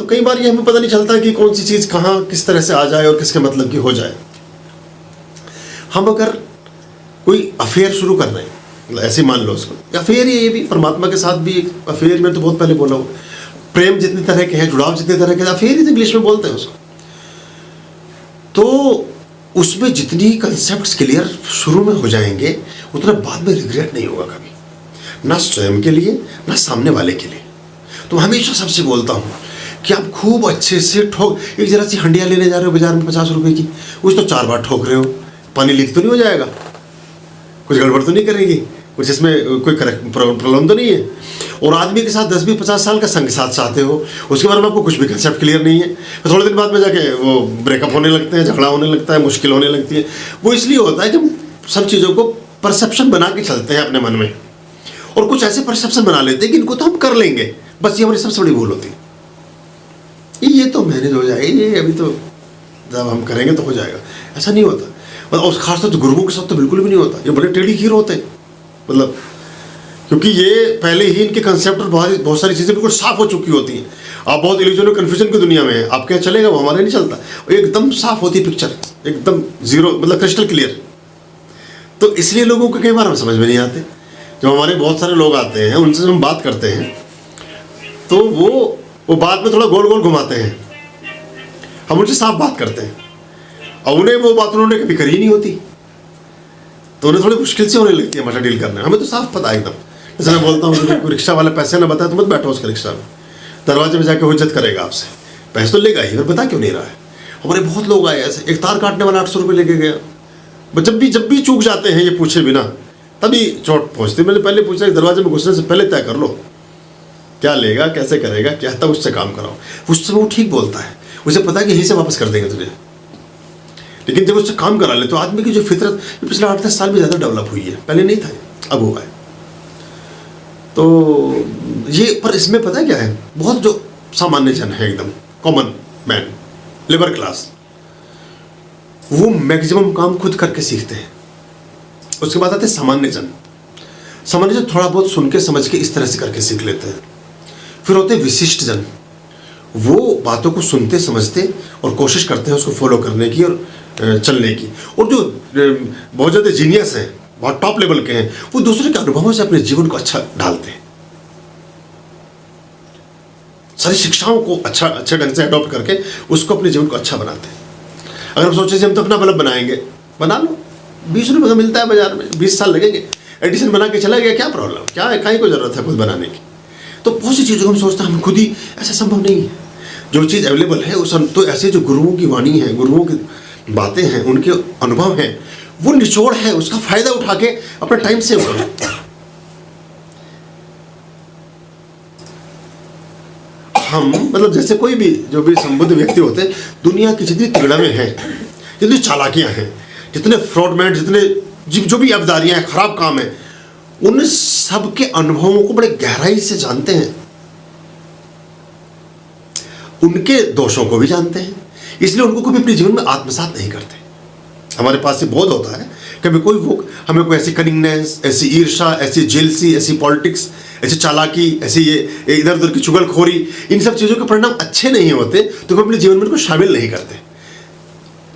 तो कई बार ये हमें पता नहीं चलता कि कौन सी चीज़ कहाँ किस तरह से आ जाए और किसके मतलब की हो जाए। हम अगर कोई अफेयर शुरू कर रहे हैं, मतलब ऐसे मान लो उसको अफेयर, ये भी परमात्मा के साथ भी एक अफेयर, में तो बहुत पहले बोला हूँ, प्रेम जितने तरह के हैं, जुड़ाव जितने तरह के, अफेयर ही इंग्लिश में बोलते हैं उसको। तो उसमें जितनी कंसेप्ट्स क्लियर शुरू में हो जाएंगे उतना बाद में रिग्रेट नहीं होगा कभी, ना स्वयं के लिए ना सामने वाले के लिए। तो हमेशा सबसे बोलता हूँ कि आप खूब अच्छे से ठोक, एक जरा सी हंडिया लेने जा रहे हो बाजार में 50 रुपए की, उस तो 4 बार ठोक रहे हो, पानी लीक तो नहीं हो जाएगा, कुछ गड़बड़ तो नहीं करेगी, कुछ इसमें कोई प्रॉब्लम तो नहीं है। और आदमी के साथ 10-20-50 साल का संग साथ चाहते हो, उसके बारे में आपको कुछ भी कंसेप्ट क्लियर नहीं है, तो थोड़े दिन बाद में जाके वो ब्रेकअप होने लगते हैं, झगड़ा होने लगता है, मुश्किल होने लगती है। वो इसलिए होता है कि हम सब चीज़ों को परसेप्शन बना के चलते हैं अपने मन में, और कुछ ऐसे परसेप्शन बना लेते हैं कि इनको तो हम कर लेंगे, बस ये हमारी सबसे बड़ी भूल होती है। ये तो मैनेज हो जाएगा, ये अभी तो जब हम करेंगे तो हो जाएगा, ऐसा नहीं होता। मतलब उस खासतौर से गुरुओं के साथ तो बिल्कुल भी नहीं होता। ये बड़े टेढ़ी खीर होते हैं, मतलब क्योंकि ये पहले ही इनके कंसेप्ट और बहुत सारी चीज़ें बिल्कुल साफ हो चुकी होती हैं। आप बहुत इल्यूजन और कन्फ्यूजन की दुनिया में है, आप क्या चलेगा, वो हमारे नहीं चलता, एकदम साफ होती पिक्चर, एकदम जीरो, मतलब क्रिस्टल क्लियर। तो इसलिए लोगों को कई बार हम समझ में नहीं आते। जब हमारे बहुत सारे लोग आते हैं, उनसे हम बात करते हैं, तो वो बात में थोड़ा गोल गोल घुमाते हैं, हम उनसे साफ बात करते हैं, और उन्हें वो बात उन्होंने कभी करी नहीं होती, तो उन्हें थोड़ी मुश्किल से होने लगती है हमारा डील करना। हमें तो साफ पता है एकदम। जैसे मैं बोलता हूँ कोई रिक्शा वाला पैसे ना बताए तो मत बैठो उसके रिक्शा में, दरवाजे में जाके हुज्जत करेगा आपसे, पैसे तो लेगा ही, फिर बता क्यों नहीं रहा है। हमारे बहुत लोग आए ऐसे, एक तार काटने वाला 800 रुपये लेके गया। जब भी चूक जाते हैं ये पूछे बिना, तभी चोट पहुँचती। मैंने पहले पूछा कि दरवाजे में घुसने से पहले तय कर लो क्या लेगा, कैसे करेगा, क्या, तब उससे काम कराओ। उससे वो ठीक बोलता है, उसे पता है कि यहीं से वापस कर देंगे तुझे। लेकिन जब उससे काम करा ले तो आदमी की जो फितरत पिछले 8-10 साल में ज़्यादा डेवलप हुई है, पहले नहीं था, अब हुआ है। तो ये, पर इसमें पता है क्या है, बहुत जो सामान्य जन है, एकदम कॉमन मैन, लेबर क्लास, वो मैक्सिमम काम खुद करके सीखते हैं। उसके बाद आते हैं सामान्य जन। सामान्य जन थोड़ा बहुत सुन के समझ के इस तरह से करके सीख लेते हैं। फिर होते हैं विशिष्ट जन, वो बातों को सुनते समझते और कोशिश करते हैं उसको फॉलो करने की और चलने की। और जो बहुत ज़्यादा जीनियस हैं, बहुत टॉप लेवल के हैं, वो दूसरे के अनुभवों से अपने जीवन को अच्छा ढालते हैं, सारी शिक्षाओं को अच्छे ढंग से अडॉप्ट करके उसको अपने जीवन को अच्छा बनाते हैं। अगर हम सोचे हम तो अपना बल्ब बनाएंगे, बना लो, 20 रुपये का मिलता है बाजार में, 20 साल लगेंगे, एडिशन बना के चला गया, क्या प्रॉब्लम, क्या है, कहीं को जरूरत है खुद बनाने की। तो बहुत सी चीज़ों को हम सोचते हैं हम खुद ही, ऐसा संभव नहीं है। जो चीज़ अवेलेबल है उस, तो ऐसे जो गुरुओं की वाणी है, गुरुओं की बातें हैं, उनके अनुभव हैं, वो निचोड़ है, उसका फायदा उठा के अपना टाइम सेव करो। हम मतलब जैसे कोई भी जो भी संबुद्ध व्यक्ति होते हैं, दुनिया की जितनी तिगड़में हैं, जितनी चालाकियां हैं, जितने फ्रॉडमैन, जितने जो भी अबदारियां हैं, खराब काम है, उन सब के अनुभवों को बड़े गहराई से जानते हैं, उनके दोषों को भी जानते हैं, इसलिए उनको कभी अपने जीवन में आत्मसात नहीं करते। हमारे पास ये बोध होता है कभी कोई वो हमें कोई ऐसी कनिंगनेस, ऐसी ईर्षा, ऐसी जेलसी, ऐसी पॉलिटिक्स, ऐसी चालाकी, ऐसी ये इधर उधर की चुगलखोरी, इन सब चीज़ों के परिणाम अच्छे नहीं होते तो वो अपने जीवन में इनको शामिल नहीं करते।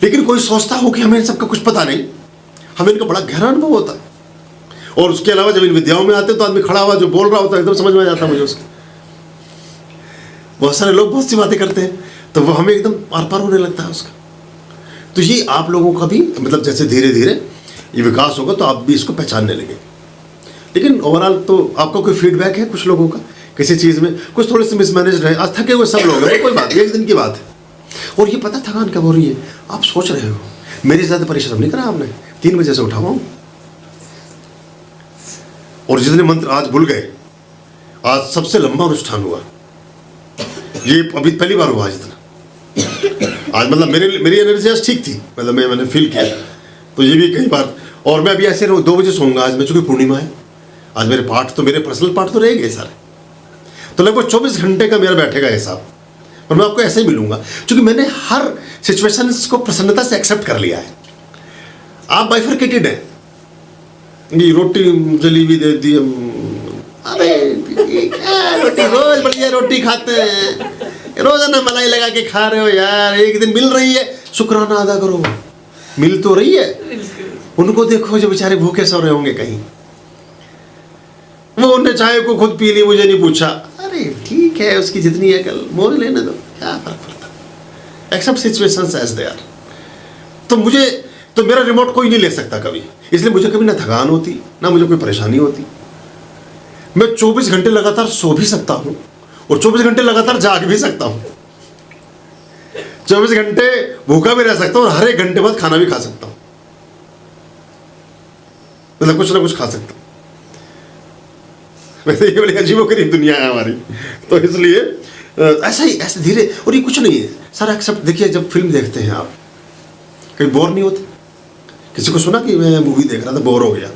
लेकिन कोई सोचता हो कि हमें इन सबका कुछ पता नहीं, हमें इनका बड़ा गहरा अनुभव होता है। और उसके अलावा जब इन विद्याओं में आते तो आदमी खड़ा हुआ जो बोल रहा होता है एकदम समझ में आ जाता है मुझे उसका। बहुत सारे लोग बहुत सी बातें करते हैं तो वो हमें एकदम आर पार होने लगता है उसका। तो ये आप लोगों का भी मतलब जैसे धीरे धीरे ये विकास होगा तो आप भी इसको पहचानने लगेंगे। लेकिन ओवरऑल तो आपका कोई फीडबैक है कुछ लोगों का किसी चीज़ में, कुछ थोड़े से मिसमैनेज रहे, आज थके हुए सब लोग हैं, कोई बात नहीं, एक दिन की बात है। और ये पता थकान कब हो रही है, आप सोच रहे हो मेरी ज़्यादा परिश्रम नहीं करा आपने, 3 बजे से उठा हुआ हूँ और जितने मंत्र आज भूल गए, आज सबसे लंबा अनुष्ठान हुआ, ये अभी पहली बार हुआ जितना आज, मतलब मेरी एनर्जी आज ठीक थी, मतलब मैंने फील किया। तो ये भी कई बार, और मैं अभी ऐसे 2 बजे सोऊंगा आज मैं, चूँकि पूर्णिमा है आज, मेरे पाठ तो मेरे पर्सनल पाठ तो रहेंगे सारे, तो लगभग 24 घंटे का मेरा बैठेगा हिसाब। और मैं आपको ऐसे ही मिलूंगा क्योंकि मैंने हर सिचुएशन को प्रसन्नता से एक्सेप्ट कर लिया है। आप बाइफरकेटेड है, ये रोटी जलेबी दे दी, अरे रोटी रोज बढ़िया रोटी खाते हैं, रोजाना मलाई लगा के खा रहे हो यार, एक दिन मिल रही है शुक्राना अदा करो, मिल तो रही है। उनको देखो जो बेचारे भूखे सो रहे होंगे कहीं, वो उन्हें चाय को खुद पी ली, मुझे नहीं पूछा। अरे ठीक है, उसकी जितनी अकल मौज लेने दो, क्या फर्क पड़ता। Except situations as they are. तो मुझे तो मेरा रिमोट कोई नहीं ले सकता कभी, इसलिए मुझे कभी ना थकान होती ना मुझे कोई परेशानी होती। मैं 24 घंटे लगातार सो भी सकता हूँ और 24 घंटे लगातार जाग भी सकता हूँ, 24 घंटे भूखा भी रह सकता हूँ और हर एक घंटे बाद खाना भी खा सकता हूँ, मतलब कुछ ना कुछ खा सकता हूँ। वैसे ये बड़ी अजीबोगरीब दुनिया है हमारी, तो इसलिए ऐसा ही ऐसे धीरे। और ये कुछ नहीं है सारा एक्सेप्ट। देखिए जब फिल्म देखते हैं आप, कहीं बोर नहीं होते? किसी को सुना कि मैं मूवी देख रहा था बोर हो गया,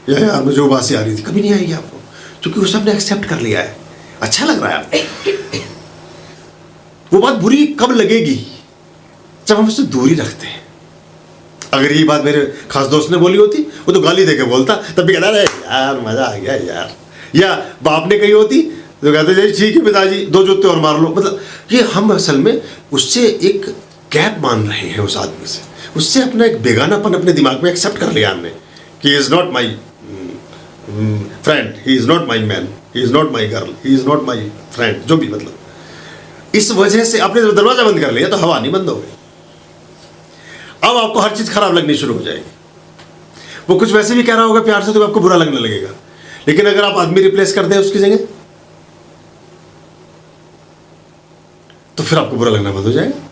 या यार मुझे उबासी आ रही थी? कभी नहीं आएगी आपको, क्योंकि उस सबने एक्सेप्ट कर लिया है, अच्छा लग रहा है आपको। वो बात बुरी कब लगेगी? जब हम उससे दूरी रखते हैं। अगर ये बात मेरे खास दोस्त ने बोली होती, वो तो गाली देके बोलता, तब भी कहता अरे यार मजा आ गया यार। या बाप ने कही होती तो कहते जी ठीक है पिताजी, 2 जूते और मार लो। मतलब ये हम असल में उससे एक गैप मान रहे हैं उस आदमी से, उससे अपना एक बेगानापन अपने दिमाग में एक्सेप्ट कर लिया हमने कि is not my friend, he is not my man, he is not my girl, he is not my friend, जो भी। मतलब इस वजह से आपने जब दरवाजा बंद कर लिया तो हवा नहीं बंद हो गई। अब आपको हर चीज खराब लगनी शुरू हो जाएगी। वो कुछ वैसे भी कह रहा होगा प्यार से तो आपको बुरा लगने लगेगा, लेकिन अगर आप आदमी रिप्लेस कर दें उसकी जगह तो फिर आपको बुरा लगना बंद हो जाएगा।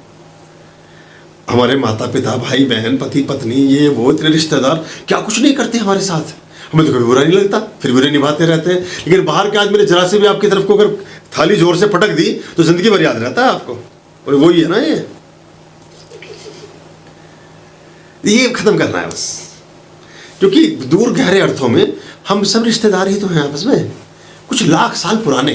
हमारे माता पिता, भाई बहन, पति पत्नी, ये वो इतने रिश्तेदार क्या कुछ नहीं करते हमारे साथ, हमें तो कभी बुरा नहीं लगता, फिर बुरे निभाते रहते हैं। लेकिन बाहर के आदमी ने जरा से भी आपकी तरफ को अगर थाली जोर से पटक दी तो जिंदगी भर याद रहता है आपको। और वही है ना, ये खत्म करना है बस। क्योंकि दूर गहरे अर्थों में हम सब रिश्तेदार ही तो हैं आपस में, कुछ लाख साल पुराने,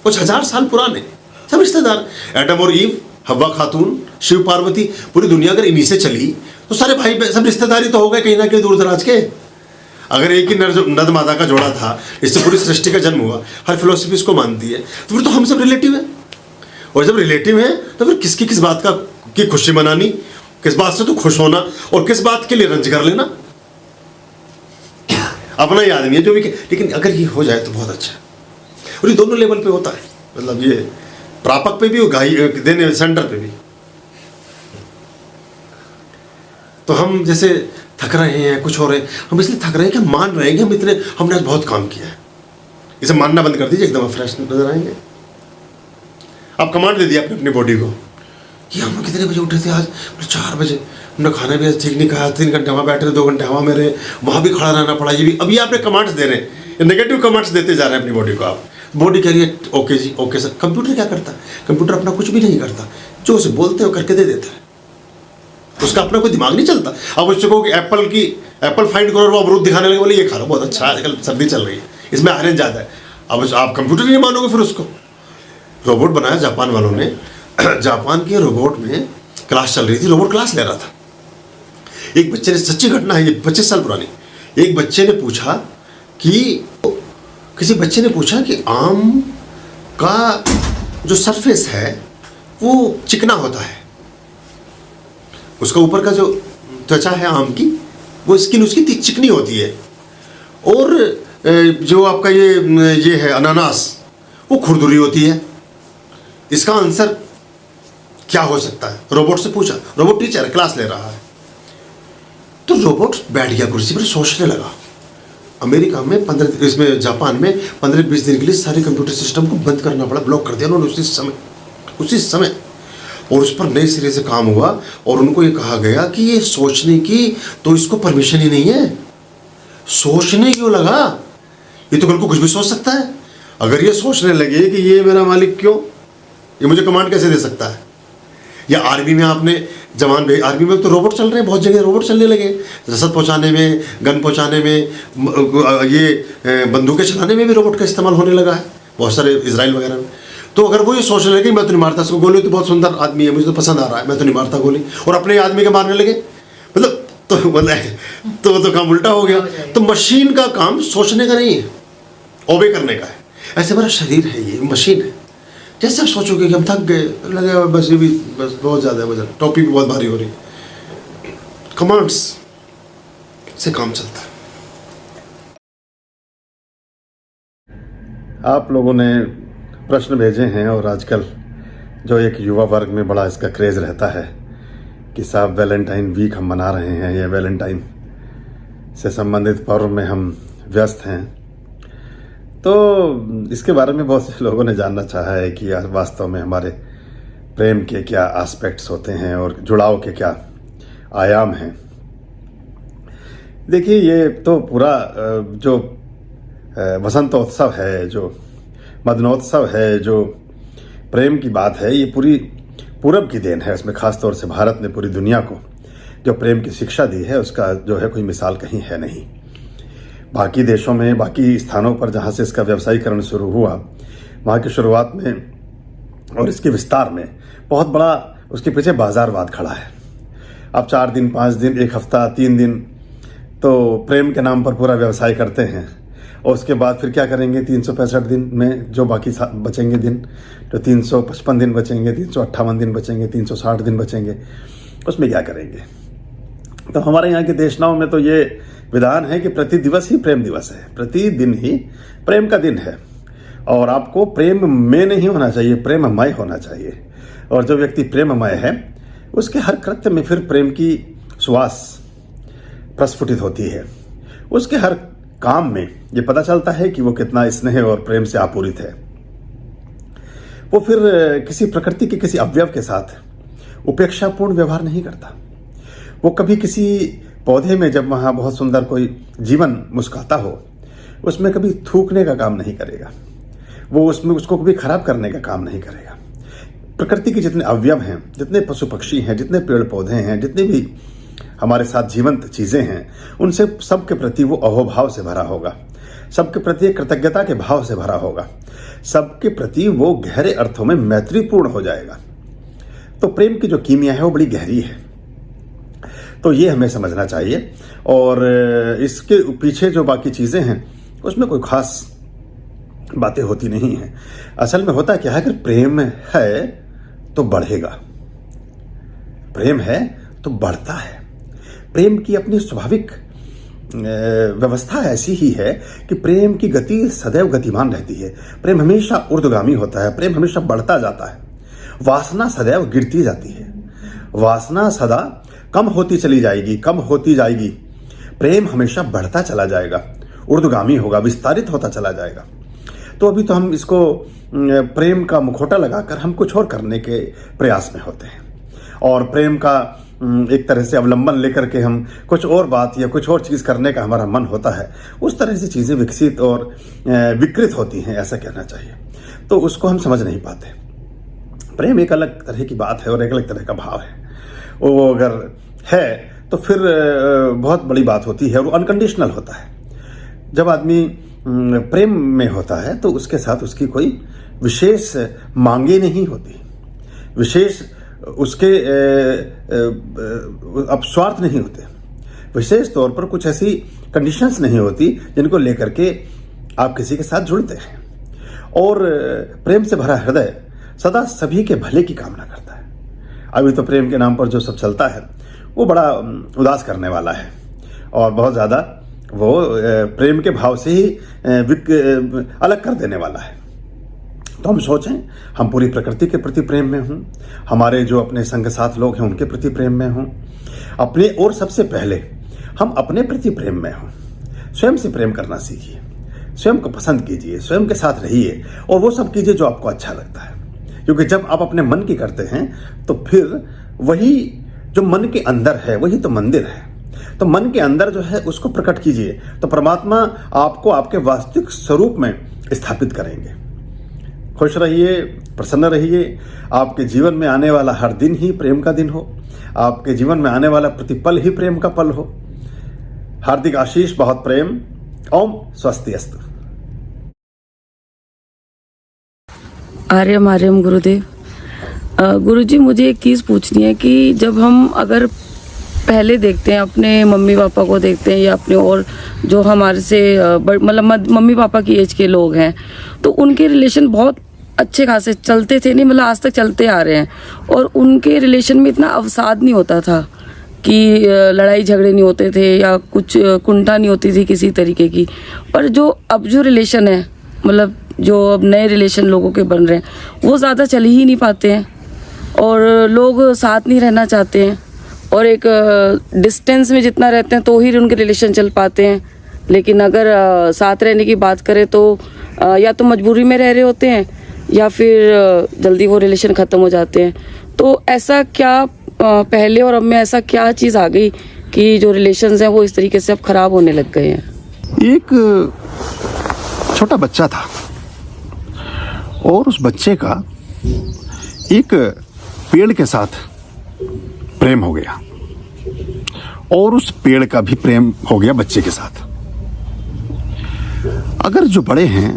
कुछ हजार साल पुराने सब रिश्तेदार। एडम और ईव, हव्वा खातून, शिव पार्वती, पूरी दुनिया अगर इन्हीं से चली तो सारे भाई सब रिश्तेदारी तो हो गए कहीं ना कहीं दूर दराज के। अगर एक ही नर मादा का जोड़ा था, इससे पूरी सृष्टि का जन्म हुआ, हर फिलोसफी इसको मानती है, तो फिर तो हम सब रिलेटिव हैं। और जब रिलेटिव हैं तो फिर किसकी किस बात का की खुशी मनानी, किस बात से तो खुश होना और किस बात के लिए रंज कर लेना, अपना ही आदमी है जो भी। लेकिन अगर ये हो जाए तो बहुत अच्छा है। और ये दोनों लेवल पे होता है, मतलब ये प्रापक पे भी और देने सेंटर पे भी। तो हम जैसे थक रहे हैं, कुछ हो रहे हैं, हम इसलिए थक रहे हैं कि हम मान रहे हैं कि हमने आज बहुत काम किया है। इसे मानना बंद कर दीजिए, एकदम फ्रेश नजर आएंगे। आप कमांड दे दिया अपनी बॉडी को कि हम कितने बजे उठे थे आज? 4 बजे। हमने खाना भी आज ठीक नहीं खाया, 3 घंटे वहाँ बैठे रहे, 2 घंटे हवा में रहे, वहाँ भी खड़ा रहना पड़ा। ये भी अभी आपने कमांड्स दे रहे हैं, नेगेटिव कमांड्स देते जा रहे हैं अपनी बॉडी को। आप बॉडी कह रही है ओके जी, ओके सर। कंप्यूटर क्या करता है? कंप्यूटर अपना कुछ भी नहीं करता, जो उसे बोलते हो करके दे देता है, उसका अपना कोई दिमाग नहीं चलता। अब उससे कहो कि एप्पल फाइंड करो, वो अमरूद दिखाने लगे, बोले ये खा लो बहुत अच्छा है, आजकल सर्दी चल रही है, इसमें आयरन ज़्यादा है। अब आप कंप्यूटर नहीं मानोगे फिर उसको। रोबोट बनाया जापान वालों ने, जापान के रोबोट में क्लास चल रही थी, रोबोट क्लास ले रहा था। एक बच्चे ने, सच्ची घटना है ये, 25 साल पुरानी, एक बच्चे ने पूछा कि किसी बच्चे ने पूछा कि आम का जो सरफेस है वो चिकना होता है, उसका ऊपर का जो त्वचा है आम की, वो स्किन उसकी चिकनी होती है, और जो आपका ये है अनानास, वो खुरदुरी होती है। इसका आंसर क्या हो सकता है? रोबोट से पूछा, रोबोट टीचर है, क्लास ले रहा है। तो रोबोट बैठ गया कुर्सी पर, सोचने लगा। अमेरिका में इसमें जापान में 15-20 दिन के लिए सारे कंप्यूटर सिस्टम को बंद करना पड़ा, ब्लॉक कर दिया उन्होंने उसी समय। और उस पर नए सिरे से काम हुआ और उनको ये कहा गया कि ये सोचने की तो इसको परमिशन ही नहीं है। सोचने क्यों लगा? ये तो कल को कुछ भी सोच सकता है। अगर ये सोचने लगे कि ये मेरा मालिक क्यों, ये मुझे कमांड कैसे दे सकता है? या आर्मी में आपने जवान भेज, आर्मी में तो रोबोट चल रहे हैं, बहुत जगह रोबोट चलने लगे, रसद पहुंचाने में, गन पहुंचाने में, ये बंदूकें चलाने में भी रोबोट का इस्तेमाल होने लगा है बहुत सारे इजराइल वगैरह में। तो अगर वो ये सोचने लगे मैं तो नहीं मारता, उसको गोली तो बहुत सुंदर आदमी है, मुझे तो पसंद आ रहा है, मैं तो नहीं मारता गोली, और अपने आदमी के मारने लगे, मतलब तो काम उल्टा हो गया। तो मशीन का काम सोचने का नहीं है, ओबे करने का है। ऐसे मेरा शरीर है, ये मशीन है, जैसे आप सोचोगे कि हम थक गए, लगे बस ये भी बस बहुत ज़्यादा है, वजन टॉपिक भी बहुत भारी हो रही, कमांड्स से काम चलता है। आप लोगों ने प्रश्न भेजे हैं और आजकल जो एक युवा वर्ग में बड़ा इसका क्रेज़ रहता है कि साहब वैलेंटाइन वीक हम मना रहे हैं या वैलेंटाइन से संबंधित पर्व में हम व्यस्त हैं, तो इसके बारे में बहुत से लोगों ने जानना चाहा है कि वास्तव में हमारे प्रेम के क्या एस्पेक्ट्स होते हैं और जुड़ाव के क्या आयाम हैं। देखिए, ये तो पूरा जो वसंतोत्सव है, जो मदनोत्सव है, जो प्रेम की बात है, ये पूरी पूरब की देन है। इसमें खास तौर से भारत ने पूरी दुनिया को जो प्रेम की शिक्षा दी है उसका जो है कोई मिसाल कहीं है नहीं। बाकी देशों में, बाकी स्थानों पर जहाँ से इसका व्यवसायीकरण शुरू हुआ, वहाँ की शुरुआत में और इसके विस्तार में बहुत बड़ा उसके पीछे बाजारवाद खड़ा है। अब 4 दिन, 5 दिन, 1 हफ्ता, 3 दिन तो प्रेम के नाम पर पूरा व्यवसाय करते हैं और उसके बाद फिर क्या करेंगे? 365 दिन में जो बाकी बचेंगे दिन, जो 355 दिन बचेंगे, 358 दिन बचेंगे, 360 दिन बचेंगे, उसमें क्या करेंगे? तो हमारे यहाँ की देशनाओं में तो ये विधान है कि प्रति दिवस ही प्रेम दिवस है, प्रतिदिन ही प्रेम का दिन है और आपको प्रेम में नहीं होना चाहिए, प्रेममय होना चाहिए। और जो व्यक्ति प्रेममय है उसके हर कृत्य में फिर प्रेम की सुवास प्रस्फुटित होती है। उसके हर काम में ये पता चलता है कि वो कितना स्नेह और प्रेम से आपूरित है। वो फिर किसी प्रकृति के किसी अवयव के साथ उपेक्षापूर्ण व्यवहार नहीं करता। वो कभी किसी पौधे में जब वहाँ बहुत सुंदर कोई जीवन मुस्कुराता हो, उसमें कभी थूकने का काम नहीं करेगा। वो उसमें उसको कभी खराब करने का काम नहीं करेगा। प्रकृति के जितने अवयव हैं, जितने पशु पक्षी हैं, जितने पेड़ पौधे हैं, जितने भी हमारे साथ जीवंत चीज़ें हैं, उनसे सबके प्रति वो अहोभाव से भरा होगा, सबके प्रति कृतज्ञता के भाव से भरा होगा, सबके प्रति वो गहरे अर्थों में मैत्रीपूर्ण हो जाएगा। तो प्रेम की जो कीमिया है वो बड़ी गहरी है, तो ये हमें समझना चाहिए। और इसके पीछे जो बाकी चीज़ें हैं उसमें कोई खास बातें होती नहीं हैं। असल में होता क्या है, अगर प्रेम है तो बढ़ेगा, प्रेम है तो बढ़ता है। प्रेम की अपनी स्वाभाविक व्यवस्था ऐसी ही है कि प्रेम की गति सदैव गतिमान रहती है। प्रेम हमेशा ऊर्ध्वगामी होता है, प्रेम हमेशा बढ़ता जाता है। वासना सदैव गिरती जाती है, वासना सदा कम होती चली जाएगी, कम होती जाएगी। प्रेम हमेशा बढ़ता चला जाएगा, ऊर्ध्वगामी होगा, विस्तारित होता चला जाएगा। तो अभी तो हम इसको प्रेम का मुखौटा लगाकर हम कुछ और करने के प्रयास में होते हैं और प्रेम का एक तरह से अवलंबन लेकर के हम कुछ और बात या कुछ और चीज़ करने का हमारा मन होता है। उस तरह से चीज़ें विकसित और विकृत होती हैं, ऐसा कहना चाहिए। तो उसको हम समझ नहीं पाते। प्रेम एक अलग तरह की बात है और एक अलग तरह का भाव है। वो अगर है तो फिर बहुत बड़ी बात होती है और वो अनकंडीशनल होता है। जब आदमी प्रेम में होता है तो उसके साथ उसकी कोई विशेष मांगे नहीं होती, विशेष उसके अपस्वार्थ नहीं होते, विशेष तौर पर कुछ ऐसी कंडीशंस नहीं होती जिनको लेकर के आप किसी के साथ जुड़ते हैं। और प्रेम से भरा हृदय सदा सभी के भले की कामना करता है। अभी तो प्रेम के नाम पर जो सब चलता है वो बड़ा उदास करने वाला है और बहुत ज़्यादा वो प्रेम के भाव से ही अलग कर देने वाला है। तो हम सोचें, हम पूरी प्रकृति के प्रति प्रेम में हूँ, हमारे जो अपने संग साथ लोग हैं उनके प्रति प्रेम में हूँ, अपने और सबसे पहले हम अपने प्रति प्रेम में हों। स्वयं से प्रेम करना सीखिए, स्वयं को पसंद कीजिए, स्वयं के साथ रहिए और वो सब कीजिए जो आपको अच्छा लगता है। क्योंकि जब आप अपने मन की करते हैं तो फिर वही जो मन के अंदर है वही तो मंदिर है। तो मन के अंदर जो है उसको प्रकट कीजिए तो परमात्मा आपको आपके वास्तविक स्वरूप में स्थापित करेंगे। खुश रहिए, प्रसन्न रहिए। आपके जीवन में आने वाला हर दिन ही प्रेम का दिन हो, आपके जीवन में आने वाला प्रतिपल ही प्रेम का पल हो। हार्दिक आशीष, बहुत प्रेम। ओम स्वस्ति अस्तु। आर्यम आर्यम गुरुदेव। गुरुजी, मुझे एक चीज़ पूछनी है कि जब हम अगर पहले देखते हैं अपने मम्मी पापा को देखते हैं या अपने और जो हमारे से मतलब मम्मी पापा की एज के लोग हैं तो उनके रिलेशन बहुत अच्छे खासे चलते थे, नहीं मतलब आज तक चलते आ रहे हैं, और उनके रिलेशन में इतना अवसाद नहीं होता था कि लड़ाई झगड़े नहीं होते थे या कुछ कुंठा नहीं होती थी किसी तरीके की। पर जो अब जो रिलेशन है, मतलब जो अब नए रिलेशन लोगों के बन रहे हैं, वो ज़्यादा चल ही नहीं पाते हैं और लोग साथ नहीं रहना चाहते हैं, और एक डिस्टेंस में जितना रहते हैं तो ही उनके रिलेशन चल पाते हैं। लेकिन अगर साथ रहने की बात करें तो या तो मजबूरी में रह रहे होते हैं या फिर जल्दी वो रिलेशन ख़त्म हो जाते हैं। तो ऐसा क्या पहले और अब में ऐसा क्या चीज़ आ गई कि जो रिलेशंस हैं वो इस तरीके से अब ख़राब होने लग गए हैं? एक छोटा बच्चा था और उस बच्चे का एक पेड़ के साथ प्रेम हो गया और उस पेड़ का भी प्रेम हो गया बच्चे के साथ। अगर जो बड़े हैं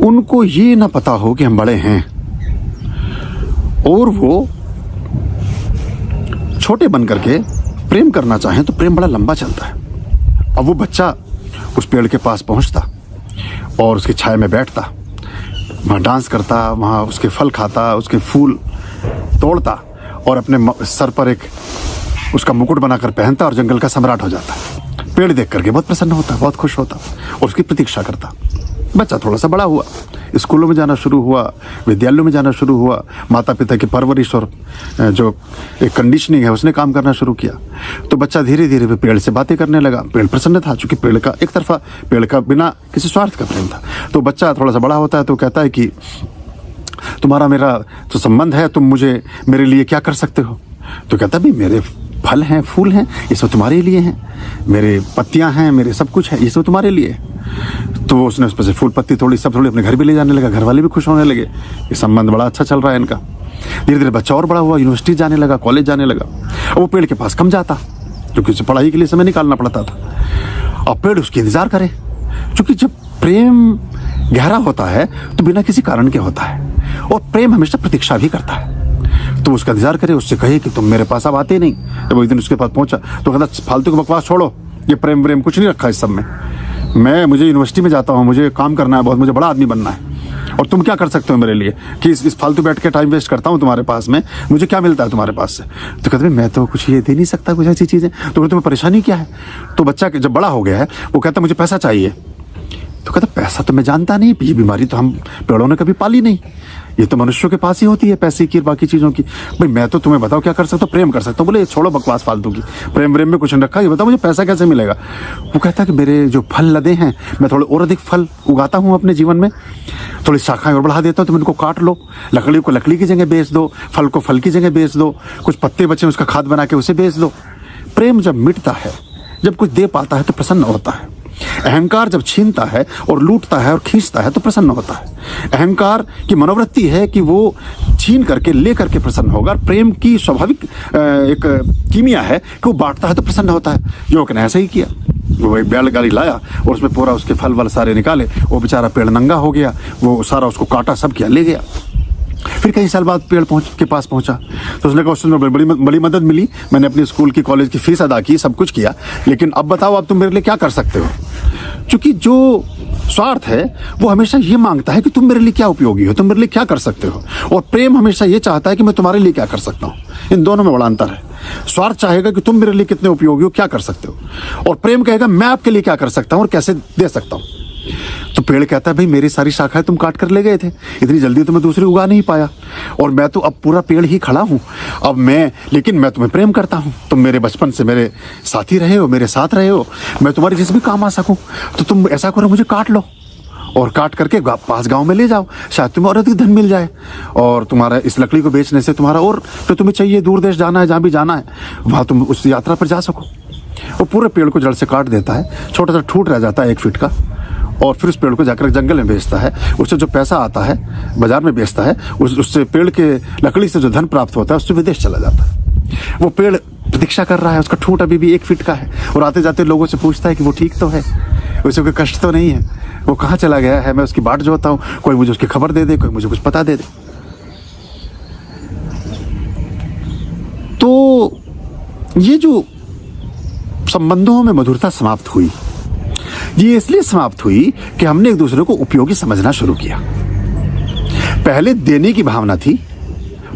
उनको ये ना पता हो कि हम बड़े हैं और वो छोटे बन करके प्रेम करना चाहें तो प्रेम बड़ा लंबा चलता है। अब वो बच्चा उस पेड़ के पास पहुंचता और उसकी छाया में बैठता, वहाँ डांस करता, वहाँ उसके फल खाता, उसके फूल तोड़ता और अपने सर पर एक उसका मुकुट बनाकर पहनता और जंगल का सम्राट हो जाता। पेड़ देख करके बहुत प्रसन्न होता, बहुत खुश होता और उसकी प्रतीक्षा करता। बच्चा थोड़ा सा बड़ा हुआ, स्कूलों में जाना शुरू हुआ, विद्यालयों में जाना शुरू हुआ, माता पिता की परवरिश और जो एक कंडीशनिंग है उसने काम करना शुरू किया। तो बच्चा धीरे धीरे पेड़ से बातें करने लगा। पेड़ प्रसन्न था, चूंकि पेड़ का एक तरफा, पेड़ का बिना किसी स्वार्थ का प्रेम था। तो बच्चा थोड़ा सा बड़ा होता है तो कहता है कि तुम्हारा मेरा तो संबंध है, तुम मुझे मेरे लिए क्या कर सकते हो? तो कहता भी मेरे फल हैं, फूल हैं, ये सब तुम्हारे लिए हैं, मेरे पत्तियां हैं, मेरे सब कुछ है, ये सब तुम्हारे लिए। तो उसने उस पर से फूल पत्ती थोड़ी सब थोड़ी अपने घर भी ले जाने लगा। घर वाले भी खुश होने लगे, ये संबंध बड़ा अच्छा चल रहा है इनका। धीरे धीरे बच्चा और बड़ा हुआ, यूनिवर्सिटी जाने लगा, कॉलेज जाने लगा। और वो पेड़ के पास कम जाता क्योंकि उसे पढ़ाई के लिए समय निकालना पड़ता था। और पेड़ उसकी इंतजार करे, क्योंकि जब प्रेम गहरा होता है तो बिना किसी कारण के होता है और प्रेम हमेशा प्रतीक्षा भी करता है। तो उसका इंतजार करे, उससे कहे कि तुम मेरे पास अब आते नहीं। जब वो एक दिन उसके पास पहुंचा तो कहता फालतू की बकवास छोड़ो, ये प्रेम प्रेम कुछ नहीं रखा इस सब में। मुझे यूनिवर्सिटी में जाता हूँ, मुझे काम करना है बहुत, मुझे बड़ा आदमी बनना है, और तुम क्या कर सकते हो मेरे लिए कि इस फालतू बैठ के टाइम वेस्ट करता हूँ तुम्हारे पास में, मुझे क्या मिलता है तुम्हारे पास से? तो कहते मैं तो कुछ ये दे नहीं सकता कुछ ऐसी चीज़ें। तो तुम्हें परेशानी क्या है? तो बच्चा जब बड़ा हो गया है वो कहता मुझे पैसा चाहिए। तो कहता पैसा तो मैं जानता नहीं, ये बीमारी तो हम पेड़ों ने कभी पाली नहीं, ये तो मनुष्यों के पास ही होती है, पैसे की बाकी चीज़ों की। भाई मैं तो तुम्हें बताओ क्या कर सकता हूँ? प्रेम कर सकता हूँ। बोले छोड़ो बकवास फालतू की, प्रेम में कुछ नहीं रखा, ये बताओ मुझे पैसा कैसे मिलेगा? वो कहता कि मेरे जो फल लदे हैं मैं थोड़े और अधिक फल उगाता हूँ अपने जीवन में, थोड़ी शाखाएं और बढ़ा देता हूँ, तुम इनको काट लो, लकड़ी को लकड़ी की जगह बेच दो, फल को फल की जगह बेच दो, कुछ पत्ते बचे उसका खाद बना के उसे बेच दो। प्रेम जब मिटता है, जब कुछ दे पाता है तो प्रसन्न होता है। अहंकार जब छीनता है और लूटता है और खींचता है तो प्रसन्न होता है। अहंकार की मनोवृत्ति है कि वो छीन करके ले करके प्रसन्न होगा। प्रेम की स्वाभाविक एक कीमिया है कि वो बांटता है तो प्रसन्न होता है। युवक ने ऐसा ही किया, वो एक बैलगाड़ी लाया और उसमें पूरा उसके फल वल सारे निकाले। वो बेचारा पेड़ नंगा हो गया, वो सारा उसको काटा, सब किया, ले गया। फिर कई साल बाद पेड़ के पास पहुंचा तो उसने कहा उसमें बड़ी मदद मिली, मैंने अपनी स्कूल की कॉलेज की फीस अदा की, सब कुछ किया, लेकिन अब बताओ अब तुम मेरे लिए क्या कर सकते हो? क्योंकि जो स्वार्थ है वो हमेशा ये मांगता है कि तुम मेरे लिए क्या उपयोगी हो, तुम मेरे लिए क्या कर सकते हो, और प्रेम हमेशा ये चाहता है कि मैं तुम्हारे लिए क्या कर सकता हूँ। इन दोनों में बड़ा अंतर है। स्वार्थ चाहेगा कि तुम मेरे लिए कितने उपयोगी हो, क्या कर सकते हो, और प्रेम कहेगा मैं आपके लिए क्या कर सकता हूँ और कैसे दे सकता हूँ। तो पेड़ कहता है भाई मेरी सारी शाखाएं तुम काट कर ले गए थे, इतनी जल्दी तो मैं दूसरी उगा नहीं पाया, और मैं तो अब पूरा पेड़ ही खड़ा हूँ अब लेकिन मैं तुम्हें प्रेम करता हूँ, तुम मेरे बचपन से मेरे साथी रहे हो, मेरे साथ रहे हो, मैं तुम्हारे जिस भी काम आ सकूँ, तो तुम ऐसा करो मुझे काट लो और काट करके पास गांव में ले जाओ, शायद तुम्हें और अधिक धन मिल जाए, और तुम्हारा इस लकड़ी को बेचने से तुम्हारा और जो तुम्हें चाहिए, दूर देश जाना है, जहाँ भी जाना है वहाँ तुम उस यात्रा पर जा सको। वो पूरे पेड़ को जड़ से काट देता है, छोटा सा ठूट रह जाता है 1 फीट का, और फिर उस पेड़ को जाकर जंगल में बेचता है। उससे जो पैसा आता है बाजार में बेचता है, उससे पेड़ के लकड़ी से जो धन प्राप्त होता है उससे विदेश चला जाता है। वो पेड़ प्रतीक्षा कर रहा है, उसका ठूंठ अभी भी 1 फीट का है, और आते जाते लोगों से पूछता है कि वो ठीक तो है, उसे कोई कष्ट तो नहीं है, वो कहाँ चला गया है, मैं उसकी बाट जोता हूँ, कोई मुझे उसकी खबर दे दे, कोई मुझे कुछ पता दे दे। तो ये जो संबंधों में मधुरता समाप्त हुई, ये इसलिए समाप्त हुई कि हमने एक दूसरे को उपयोगी समझना शुरू किया। पहले देने की भावना थी,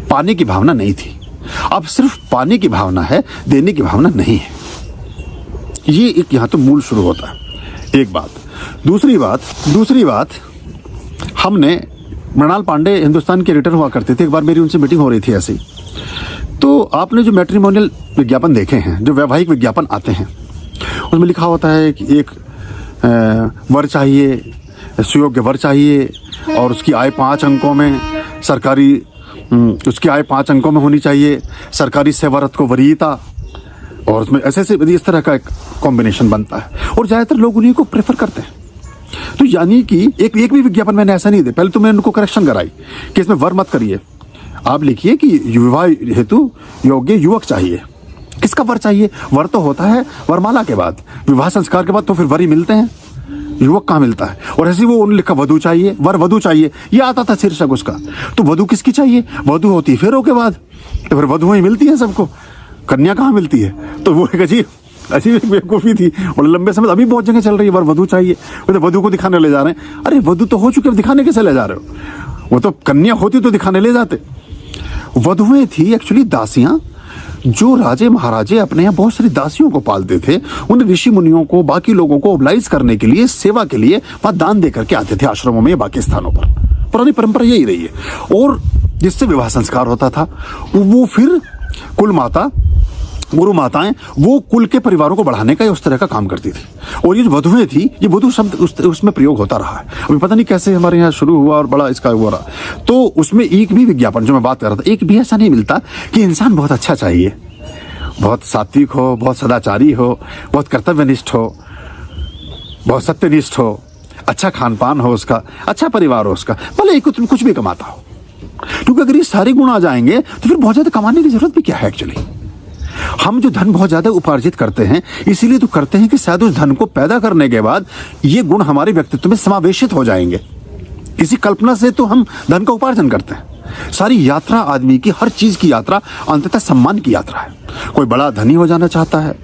पाने की भावना नहीं थी। अब सिर्फ पाने की भावना है, देने की भावना नहीं है। ये एक यहां तो मूल शुरू होता है। एक बात। दूसरी बात, हमने मृणाल पांडे हिंदुस्तान के एडिटर हुआ करते थे। एक बार मेरी उनसे मीटिंग हो रही थी ऐसी, तो आपने जो मैट्रिमोनियल विज्ञापन देखे हैं, जो वैवाहिक विज्ञापन आते हैं, उसमें लिखा होता है कि एक वर चाहिए, सुयोग्य वर चाहिए, और उसकी आय 5 अंकों में सरकारी, उसकी आय 5 अंकों में होनी चाहिए, सरकारी सेवारत को वरीयता, और उसमें ऐसे इस तरह का एक कॉम्बिनेशन बनता है, और ज़्यादातर लोग उन्हीं को प्रेफर करते हैं। तो यानी कि एक भी विज्ञापन मैंने ऐसा नहीं दे, पहले तो मैंने उनको करेक्शन कराई कि इसमें वर मत करिए, आप लिखिए कि विवाह हेतु योग्य युवक चाहिए। किसका वर चाहिए? वर तो होता है वरमाला के बाद, विवाह संस्कार के बाद तो फिर वर ही मिलते हैं, युवक कहाँ मिलता है। और ऐसे वो उन्होंने लिखा वधु चाहिए, वर वधु चाहिए, ये आता था शीर्षक उसका। तो वधु किसकी चाहिए? वधु होती है फेरों के बाद, तो फिर वधुएं मिलती हैं सबको, कन्या कहाँ मिलती है? तो वो एक अजीब बेवकूफ़ी थी, और लंबे समय अभी बहुत जगह चल रही है, वर वधु चाहिए, तो वधु को दिखाने ले जा रहे हैं। अरे वधु तो हो चुके, दिखाने कैसे ले जा रहे हो? वो तो कन्या होती तो दिखाने ले जाते। वधुएं थी एक्चुअली दासियां, जो राजे महाराजे अपने यहाँ बहुत सारी दासियों को पालते थे, उन ऋषि मुनियों को, बाकी लोगों को ओबलाइज करने के लिए, सेवा के लिए वहां दान दे करके आते थे आश्रमों में या बाकी स्थानों पर। पुरानी परंपरा यही रही है। और जिससे विवाह संस्कार होता था, वो फिर कुल माता, गुरु माताएं, वो कुल के परिवारों को बढ़ाने का उस तरह का काम करती थी। और ये जो वधुएं थी, ये वधु शब्द उसमें प्रयोग होता रहा है। अभी पता नहीं कैसे हमारे यहाँ शुरू हुआ और बड़ा इसका हुआ रहा। तो उसमें एक भी विज्ञापन जो मैं बात कर रहा था, एक भी ऐसा नहीं मिलता कि इंसान बहुत अच्छा चाहिए, बहुत सात्विक हो, बहुत सदाचारी हो, बहुत कर्तव्यनिष्ठ हो, बहुत सत्यनिष्ठ हो, अच्छा खान पान हो उसका, अच्छा परिवार हो उसका, भले ही कुछ भी कमाता हो। क्योंकि अगर ये सारे गुण आ जाएंगे तो फिर बहुत ज्यादा कमाने की जरूरत भी क्या है एक्चुअली। हम जो धन बहुत ज्यादा उपार्जित करते हैं, इसीलिए तो करते हैं कि शायद उस धन को पैदा करने के बाद ये गुण हमारे व्यक्तित्व में समावेशित हो जाएंगे। इसी कल्पना से तो हम धन का उपार्जन करते हैं। सारी यात्रा आदमी की, हर चीज की यात्रा अंततः सम्मान की यात्रा है। कोई बड़ा धनी हो जाना चाहता है,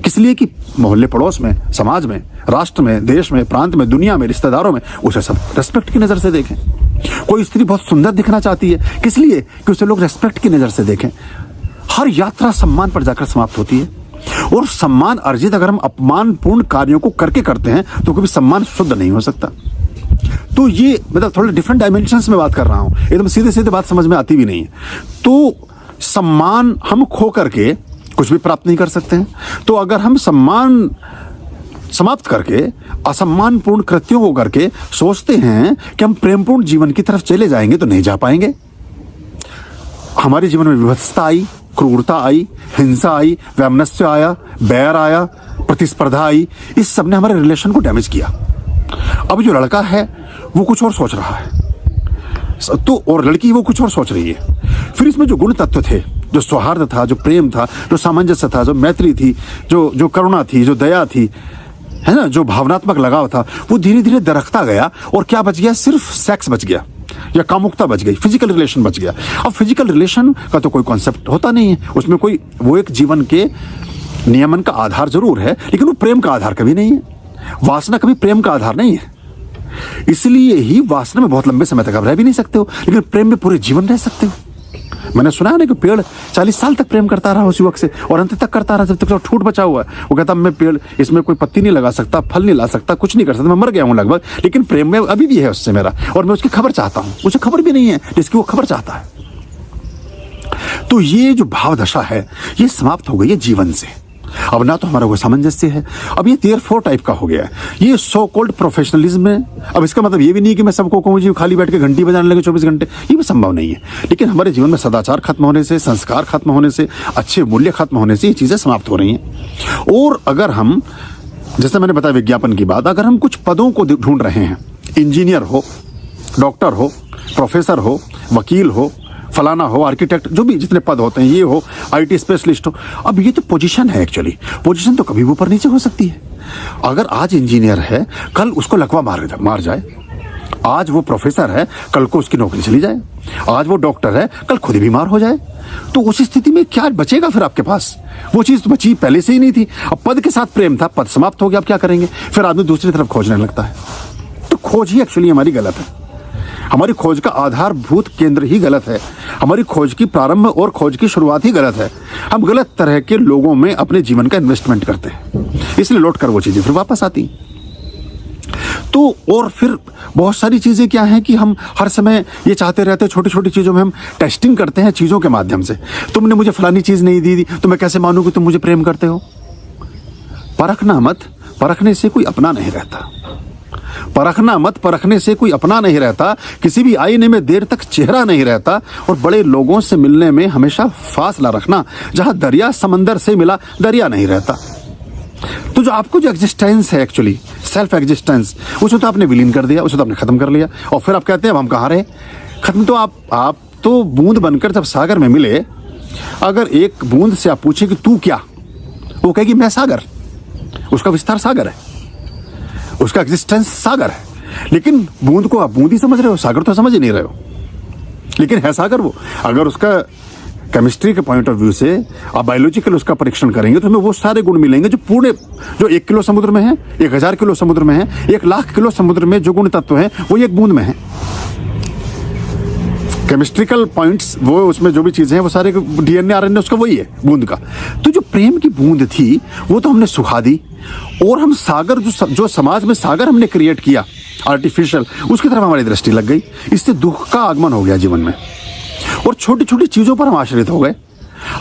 किस लिए? कि मोहल्ले पड़ोस में, समाज में, राष्ट्र में, देश में, प्रांत में, दुनिया में, रिश्तेदारों में उसे सब रेस्पेक्ट की नजर से देखें। कोई स्त्री बहुत सुंदर दिखना चाहती है, किस लिए? कि उसे लोग रेस्पेक्ट की नजर से देखें। हर यात्रा सम्मान पर जाकर समाप्त होती है। और सम्मान अर्जित अगर हम अपमानपूर्ण कार्यों को करके करते हैं तो कभी सम्मान शुद्ध नहीं हो सकता। तो ये मतलब थोड़े डिफरेंट डायमेंशंस में बात कर रहा हूं, एकदम सीधे सीधे बात समझ में आती भी नहीं है। तो सम्मान हम खो करके कुछ भी प्राप्त नहीं कर सकते हैं। तो अगर हम सम्मान समाप्त करके असम्मानपूर्ण कृत्यों को करके सोचते हैं कि हम प्रेमपूर्ण जीवन की तरफ चले जाएंगे, तो नहीं जा पाएंगे। हमारे जीवन में विभत्सता आई, क्रूरता आई, हिंसा आई, वैमनस्य आया, बैर आया, प्रतिस्पर्धा आई। इस सब ने हमारे रिलेशन को डैमेज किया। अब जो लड़का है वो कुछ और सोच रहा है, तो और लड़की वो कुछ और सोच रही है। फिर इसमें जो गुण तत्व थे, जो सौहार्द था, जो प्रेम था, जो सामंजस्य था, जो मैत्री थी, जो करुणा थी, जो दया थी, है ना, जो भावनात्मक लगाव था, वो धीरे धीरे दरकता गया। और क्या बच गया? सिर्फ सेक्स बच गया, या कामुकता बच गई, फिजिकल रिलेशन बच गया। अब फिजिकल रिलेशन का तो कोई कॉन्सेप्ट होता नहीं है, उसमें कोई, वो एक जीवन के नियमन का आधार जरूर है, लेकिन वो प्रेम का आधार कभी नहीं है। वासना कभी प्रेम का आधार नहीं है। इसलिए ही वासना में बहुत लंबे समय तक आप रह भी नहीं सकते हो, लेकिन प्रेम में पूरे जीवन रह सकते हो। मैंने सुना है ना कि पेड़ 40 साल तक प्रेम करता रहा उस युवक से, और अंत तक करता रहा, जब तक ठूट बचा हुआ है। वो कहता मैं पेड़, इसमें कोई पत्ती नहीं लगा सकता, फल नहीं ला सकता, कुछ नहीं कर सकता, मैं मर गया हूं लगभग, लेकिन प्रेम में अभी भी है उससे मेरा, और मैं उसकी खबर चाहता हूं। मुझे खबर भी नहीं है जिसकी वो खबर चाहता है। तो ये जो भाव दशा है, ये समाप्त हो गई है जीवन से। अब ना तो हमारा कोई सामंजस्य है, अब ये Tier 4 टाइप का हो गया है, ये सो कॉल्ड प्रोफेशनलिज्म है। अब इसका मतलब ये भी नहीं कि मैं सबको कहूँ जी खाली बैठ के घंटी बजाने लगे 24 घंटे, ये भी संभव नहीं है। लेकिन हमारे जीवन में सदाचार खत्म होने से, संस्कार खत्म होने से, अच्छे मूल्य खत्म होने से ये चीजें समाप्त हो रही हैं। और अगर हम, जैसे मैंने बताया विज्ञापन की बात, अगर हम कुछ पदों को ढूंढ रहे हैं, इंजीनियर हो, डॉक्टर हो, प्रोफेसर हो, वकील हो, फलाना हो, आर्किटेक्ट, जो भी जितने पद होते हैं, ये हो, IT स्पेशलिस्ट हो, अब ये तो पोजीशन है एक्चुअली। पोजीशन तो कभी ऊपर नीचे हो सकती है। अगर आज इंजीनियर है, कल उसको लकवा मार जाए, आज वो प्रोफेसर है, कल को उसकी नौकरी चली जाए, आज वो डॉक्टर है, कल खुद ही बीमार हो जाए, तो उस स्थिति में क्या बचेगा फिर आपके पास? वो चीज तो बची पहले से ही नहीं थी। अब पद के साथ प्रेम था, पद समाप्त हो गया, अब क्या करेंगे? फिर आदमी दूसरी तरफ खोजने लगता है। तो खोज ही एक्चुअली हमारी गलत है। हमारी खोज का आधारभूत केंद्र ही गलत है। हमारी खोज की प्रारंभ और खोज की शुरुआत ही गलत है। हम गलत तरह के लोगों में अपने जीवन का इन्वेस्टमेंट करते हैं, इसलिए लौट कर वो चीजें फिर वापस आती। तो और फिर बहुत सारी चीजें क्या हैं कि हम हर समय ये चाहते रहते हैं, छोटी छोटी चीजों में हम टेस्टिंग करते हैं चीजों के माध्यम से। तुमने मुझे फलानी चीज नहीं दी थी तो मैं कैसे मानूं कि तुम मुझे प्रेम करते हो? परखना मत, परखने से कोई अपना नहीं रहता। परखना मत, परखने से कोई अपना नहीं रहता। किसी भी आईने में देर तक चेहरा नहीं रहता। और बड़े लोगों से मिलने में हमेशा फासला रखना। जहां दरिया समंदर से मिला, दरिया नहीं रहता। तो जो आपको जो एग्जिस्टेंस है, एक्चुअली सेल्फ एग्जिस्टेंस, उसे तो आपने विलीन कर दिया, उसे तो आपने खत्म कर लिया। और फिर आप कहते हैं अब हम कहाँ रहे? खत्म तो आप तो बूंद बनकर जब सागर में मिले, अगर एक बूंद से आप पूछे कि तू क्या, वो कहेगी मैं सागर। उसका विस्तार सागर है, उसका एग्जिस्टेंस सागर है। लेकिन बूंद को आप बूंद ही समझ रहे हो, सागर तो समझ ही नहीं रहे हो। लेकिन है सागर वो। अगर उसका केमिस्ट्री के पॉइंट ऑफ व्यू से आप बायोलॉजिकल उसका परीक्षण करेंगे तो हमें वो सारे गुण मिलेंगे जो पूरे, जो 1 किलो समुद्र में है, 1000 किलो समुद्र में है, 1,00,000 किलो समुद्र में जो गुण तत्व हैं वो एक बूंद में है। केमिस्ट्रिकल पॉइंट्स, वो उसमें जो भी चीजें हैं वो सारे डीएनए आरएनए उसका वही है, बूंद का। तो जो प्रेम की बूंद थी वो तो हमने सुखा दी। और हम सागर, जो समाज में सागर हमने क्रिएट किया आर्टिफिशियल, उसकी तरफ हमारी दृष्टि लग गई। इससे दुख का आगमन हो गया जीवन में। और छोटी छोटी चीजों पर हम आश्रित हो गए।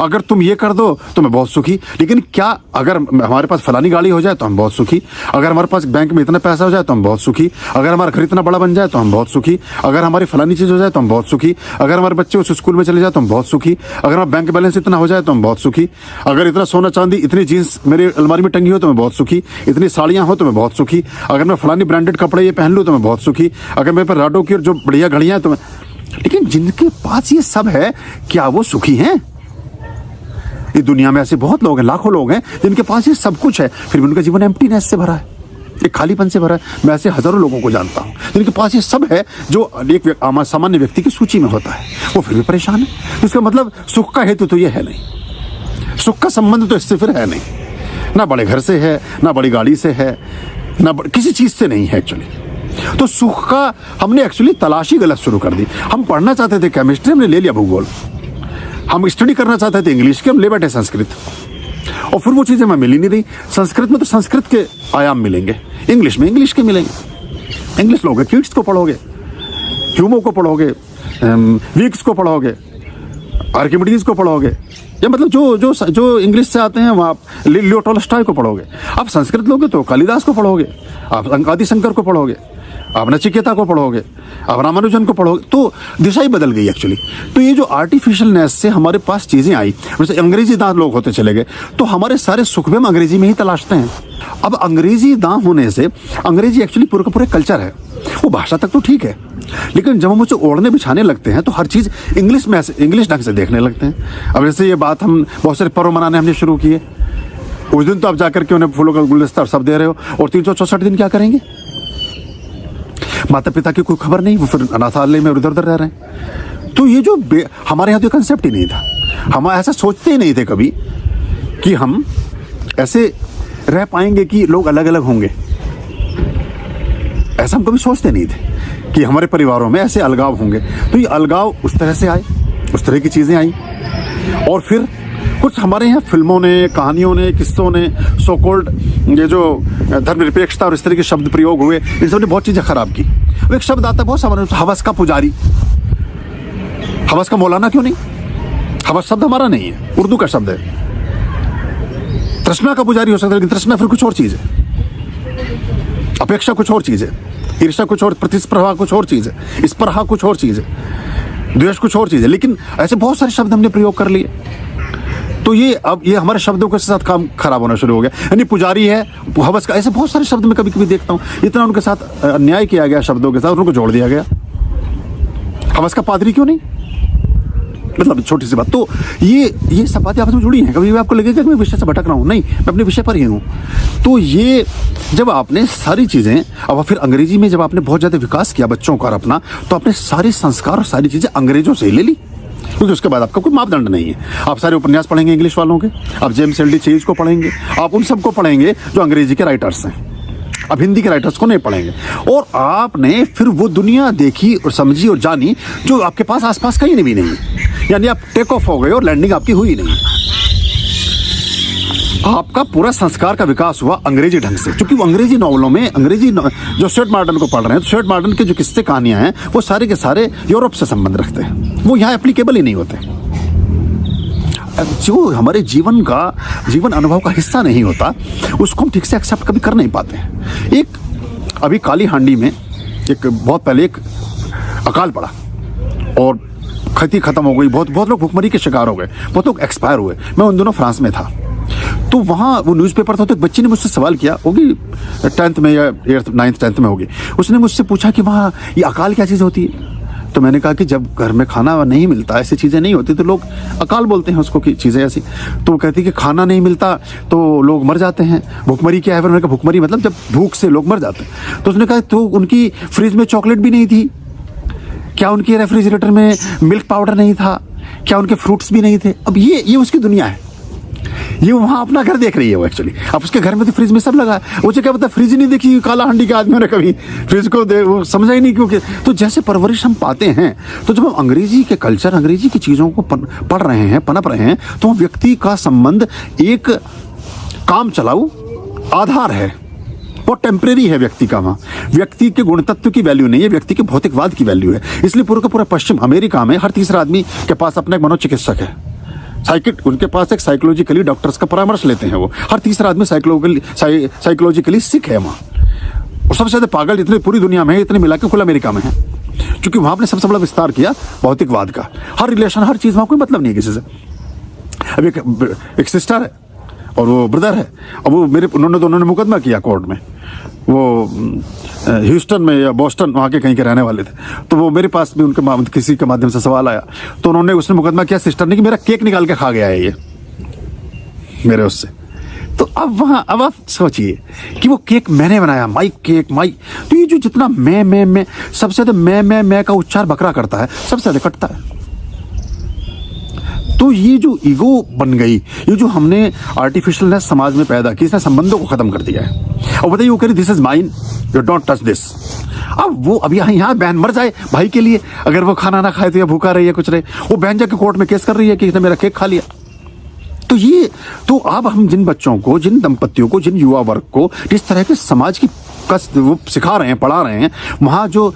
अगर तुम ये कर दो तो मैं बहुत सुखी। लेकिन क्या अगर हमारे पास फलानी गाड़ी हो जाए तो हम बहुत सुखी, अगर हमारे पास बैंक में इतना पैसा हो जाए तो हम बहुत सुखी, अगर हमारा घर इतना बड़ा बन जाए तो हम बहुत सुखी, अगर हमारी फलानी चीज हो जाए तो हम बहुत सुखी, अगर हमारे बच्चे उस स्कूल में चले जाए तो हम बहुत सुखी, अगर हमारा बैंक बैलेंस इतना हो जाए तो हम बहुत सुखी, अगर इतना सोना चांदी, इतनी जीन्स मेरी अलमारी में टंगी हो तो मैं बहुत सुखी, इतनी साड़ियां हो तो मैं बहुत सुखी, अगर मैं फलानी ब्रांडेड कपड़े ये पहन लूँ तो मैं बहुत सुखी, अगर मेरे पास राडो की जो बढ़िया घड़ियां तो मैं। लेकिन जिनके पास ये सब है, क्या वो सुखी हैं? इस दुनिया में ऐसे बहुत लोग हैं, लाखों लोग हैं जिनके पास ये सब कुछ है, फिर भी उनका जीवन एम्प्टीनेस से भरा है, एक खालीपन से भरा है। मैं ऐसे हजारों लोगों को जानता हूं जिनके पास ये सब है जो एक सामान्य व्यक्ति की सूची में होता है, वो फिर भी परेशान है। तो इसका मतलब सुख का हेतु तो ये है नहीं, सुख का संबंध तो इससे फिर है नहीं। ना बड़े घर से है, ना बड़ी गाड़ी से है, ना किसी चीज से नहीं है एक्चुअली। तो सुख का हमने एक्चुअली तलाशी गलत शुरू कर दी। हम पढ़ना चाहते थे केमिस्ट्री, हमने ले लिया भूगोल। हम स्टडी करना चाहते थे इंग्लिश की, हम ले बैठे संस्कृत। और फिर वो चीजें हमें मिल ही नहीं रही। संस्कृत में तो संस्कृत के आयाम मिलेंगे, इंग्लिश में इंग्लिश के मिलेंगे। इंग्लिश लोगे, कीट्स को पढ़ोगे, ह्यूमो को पढ़ोगे, वीक्स को पढ़ोगे, आर्किमिडीज को पढ़ोगे, या मतलब जो इंग्लिश से आते हैं वहाँ आप लियो टॉल्स्टॉय को पढ़ोगे। आप संस्कृत लोगे तो कालिदास को पढ़ोगे, आप आदिशंकर को पढ़ोगे, आप नचिकेता को पढ़ोगे, आप रामानुजन को पढ़ोगे। तो दिशा ही बदल गई एक्चुअली। तो ये जो आर्टिफिशियलनेस से हमारे पास चीजें आई, जैसे अंग्रेजी दांत लोग होते चले गए, तो हमारे सारे सुख भी हम अंग्रेजी में ही तलाशते हैं। अब अंग्रेजी दांत होने से, अंग्रेजी एक्चुअली पूरे का पूरे कल्चर है, वो भाषा तक तो ठीक है, लेकिन जब हम उसे ओढ़ने बिछाने लगते हैं तो हर चीज इंग्लिश में, इंग्लिश ढंग से देखने लगते हैं। अब जैसे ये बात, हम बहुत सारे पर्व मनाने हमने शुरू किए। उस दिन तो आप जाकर के उन्हें फूलों का गुलदस्ता सब दे रहे हो, और 364 दिन क्या करेंगे? माता पिता की कोई खबर नहीं, वो फिर अनाथालय में उधर उधर रह रहे हैं। तो ये जो हमारे यहाँ तो कंसेप्ट ही नहीं था, हम ऐसा सोचते ही नहीं थे कभी कि हम ऐसे रह पाएंगे कि लोग अलग अलग होंगे। ऐसा हम कभी सोचते नहीं थे कि हमारे परिवारों में ऐसे अलगाव होंगे। तो ये अलगाव उस तरह से आए, उस तरह की चीजें आई। और फिर कुछ हमारे यहाँ फिल्मों ने, कहानियों ने, किस्सों ने, सो कॉल्ड ये जो धर्मनिरपेक्षता और इस तरह के शब्द प्रयोग हुए, इन सब ने बहुत चीजें खराब की। वो एक शब्द आता है बहुत सामान्य, हवस का पुजारी। हवस का मौलाना क्यों नहीं? हवस शब्द हमारा नहीं है, उर्दू का शब्द है। तृष्णा का पुजारी हो सकता है, लेकिन तृष्णा फिर कुछ और चीज है, अपेक्षा कुछ और चीज है, ईर्ष्या कुछ और, प्रतिस्पर्धा कुछ और चीज है, स्पर्धा कुछ और चीज है, द्वेष कुछ और चीज है। लेकिन ऐसे बहुत सारे शब्द हमने प्रयोग कर लिए। तो ये अब ये हमारे शब्दों के साथ काम खराब होना शुरू हो गया। यानी पुजारी है, हवस का, ऐसे बहुत सारे शब्द मैं कभी कभी देखता हूँ। इतना उनके साथ अन्याय किया गया शब्दों के साथ, उनको जोड़ दिया गया। हवस का पादरी क्यों नहीं? मतलब छोटी सी बात। तो ये सब बातें आपस में जुड़ी हैं। कभी भी आपको लगेगा कि मैं विषय से भटक रहा हूँ, नहीं, मैं अपने विषय पर ही हूँ। तो ये जब आपने सारी चीजें, अब फिर अंग्रेजी में जब आपने बहुत ज्यादा विकास किया बच्चों का अपना, तो आपने सारे संस्कार और सारी चीजें अंग्रेजों से ही ले ली, क्योंकि उसके बाद आपका कोई मापदंड नहीं है। आप सारे उपन्यास पढ़ेंगे इंग्लिश वालों के, आप जेम्स एल डी चेज को पढ़ेंगे, आप उन सबको पढ़ेंगे जो अंग्रेजी के राइटर्स हैं। अब हिंदी के राइटर्स को नहीं पढ़ेंगे। और आपने फिर वो दुनिया देखी और समझी और जानी जो आपके पास आसपास कहीं भी नहीं है। यानी आप टेक ऑफ हो गए और लैंडिंग आपकी हुई नहीं। आपका पूरा संस्कार का विकास हुआ अंग्रेजी ढंग से, क्योंकि वो अंग्रेजी नॉवलों में जो स्टुअर्ट मॉर्टन को पढ़ रहे हैं, तो स्टुअर्ट मॉर्टन के जो किस्से कहानियां हैं वो सारे के सारे यूरोप से संबंध रखते हैं, वो यहाँ एप्लीकेबल ही नहीं होते। जो हमारे जीवन अनुभव का हिस्सा नहीं होता उसको हम ठीक से एक्सेप्ट कभी कर नहीं पाते हैं। एक अभी काली हांडी में बहुत पहले एक अकाल पड़ा और खेती खत्म हो गई, बहुत लोग भुखमरी के शिकार हो गए, बहुत लोग एक्सपायर हुए। मैं उन दिनों फ्रांस में था, तो वहाँ वो न्यूज़पेपर था, तो एक बच्चे ने मुझसे सवाल किया, होगी 10th में या 8th 9th 10th में होगी, उसने मुझसे पूछा कि वहाँ ये अकाल क्या चीज़ होती है। तो मैंने कहा कि जब घर में खाना नहीं मिलता, ऐसी चीज़ें नहीं होती, तो लोग अकाल बोलते हैं उसको कि चीज़ें ऐसी। तो वो कहती कि खाना नहीं मिलता तो लोग मर जाते हैं। भुखमरी क्या है? मैंने कहा भुखमरी मतलब जब भूख से लोग मर जाते हैं। तो उसने कहा तो उनकी फ्रिज में चॉकलेट भी नहीं थी क्या? उनके रेफ्रिजरेटर में मिल्क पाउडर नहीं था क्या? उनके फ्रूट्स भी नहीं थे? अब ये उसकी दुनिया है, ये वहाँ अपना घर देख रही है वो एक्चुअली। अब उसके घर में तो फ्रिज में सब लगा है, मुझे क्या पता फ्रिज नहीं देखी काला हांडी के आदमियों ने कभी फ्रिज को वो समझा ही नहीं क्योंकि। तो जैसे परवरिश हम पाते हैं, तो जब हम अंग्रेजी के कल्चर, अंग्रेजी की चीज़ों को पढ़ रहे हैं, पनप रहे हैं, तो व्यक्ति का संबंध एक काम चलाऊ आधार है, वो टेम्परेरी है व्यक्ति का। वहाँ व्यक्ति के गुण तत्व की वैल्यू नहीं है, व्यक्ति के भौतिकवाद की वैल्यू है। इसलिए पूरा का पूरा पश्चिम अमेरिका में हर तीसरा आदमी के पास अपना एक मनोचिकित्सक है, उनके पास एक साइकोलॉजिकली डॉक्टर्स का परामर्श लेते हैं। वो हर तीसरा आदमी साइकोलॉजिकली सिक है वहाँ। और सबसे ज्यादा पागल इतने पूरी दुनिया में है, इतने मिला के कुल अमेरिका में है, क्योंकि वहाँ आपने सबसे बड़ा विस्तार किया भौतिकवाद का। हर रिलेशन, हर चीज़, वहाँ कोई मतलब नहीं है किसी से। अब एक सिस्टर है और वो ब्रदर है, और वो दोनों ने मुकदमा किया कोर्ट में। वो ह्यूस्टन में या बॉस्टन वहाँ के कहीं के रहने वाले थे। तो वो मेरे पास भी उनके किसी के माध्यम से सवाल आया, तो उसने मुकदमा किया सिस्टर ने कि मेरा केक निकाल के खा गया है ये मेरे उससे। तो अब आप सोचिए कि वो केक मैंने बनाया, माई केक माई। तो ये जो जितना मैं सबसे ज्यादा मैं का उच्चार बकरा करता है, सबसे ज्यादा कटता है। तो ये जो ईगो बन गई, ये जो हमने आर्टिफिशियलनेस समाज में पैदा की, इसने संबंधों को खत्म कर दिया है। और बताइए वो कह रही this is mine, you don't touch this. अब वो अब यहाँ बहन मर जाए भाई के लिए, अगर वो खाना ना खाए तो या भूखा रही है कुछ रहे, वो बहन जाके कोर्ट में केस कर रही है कि इसने मेरा केक खा लिया। तो अब हम जिन बच्चों को, जिन दंपतियों को, जिन युवा वर्ग को जिस तरह के समाज की वो सिखा रहे हैं, पढ़ा रहे हैं, वहाँ जो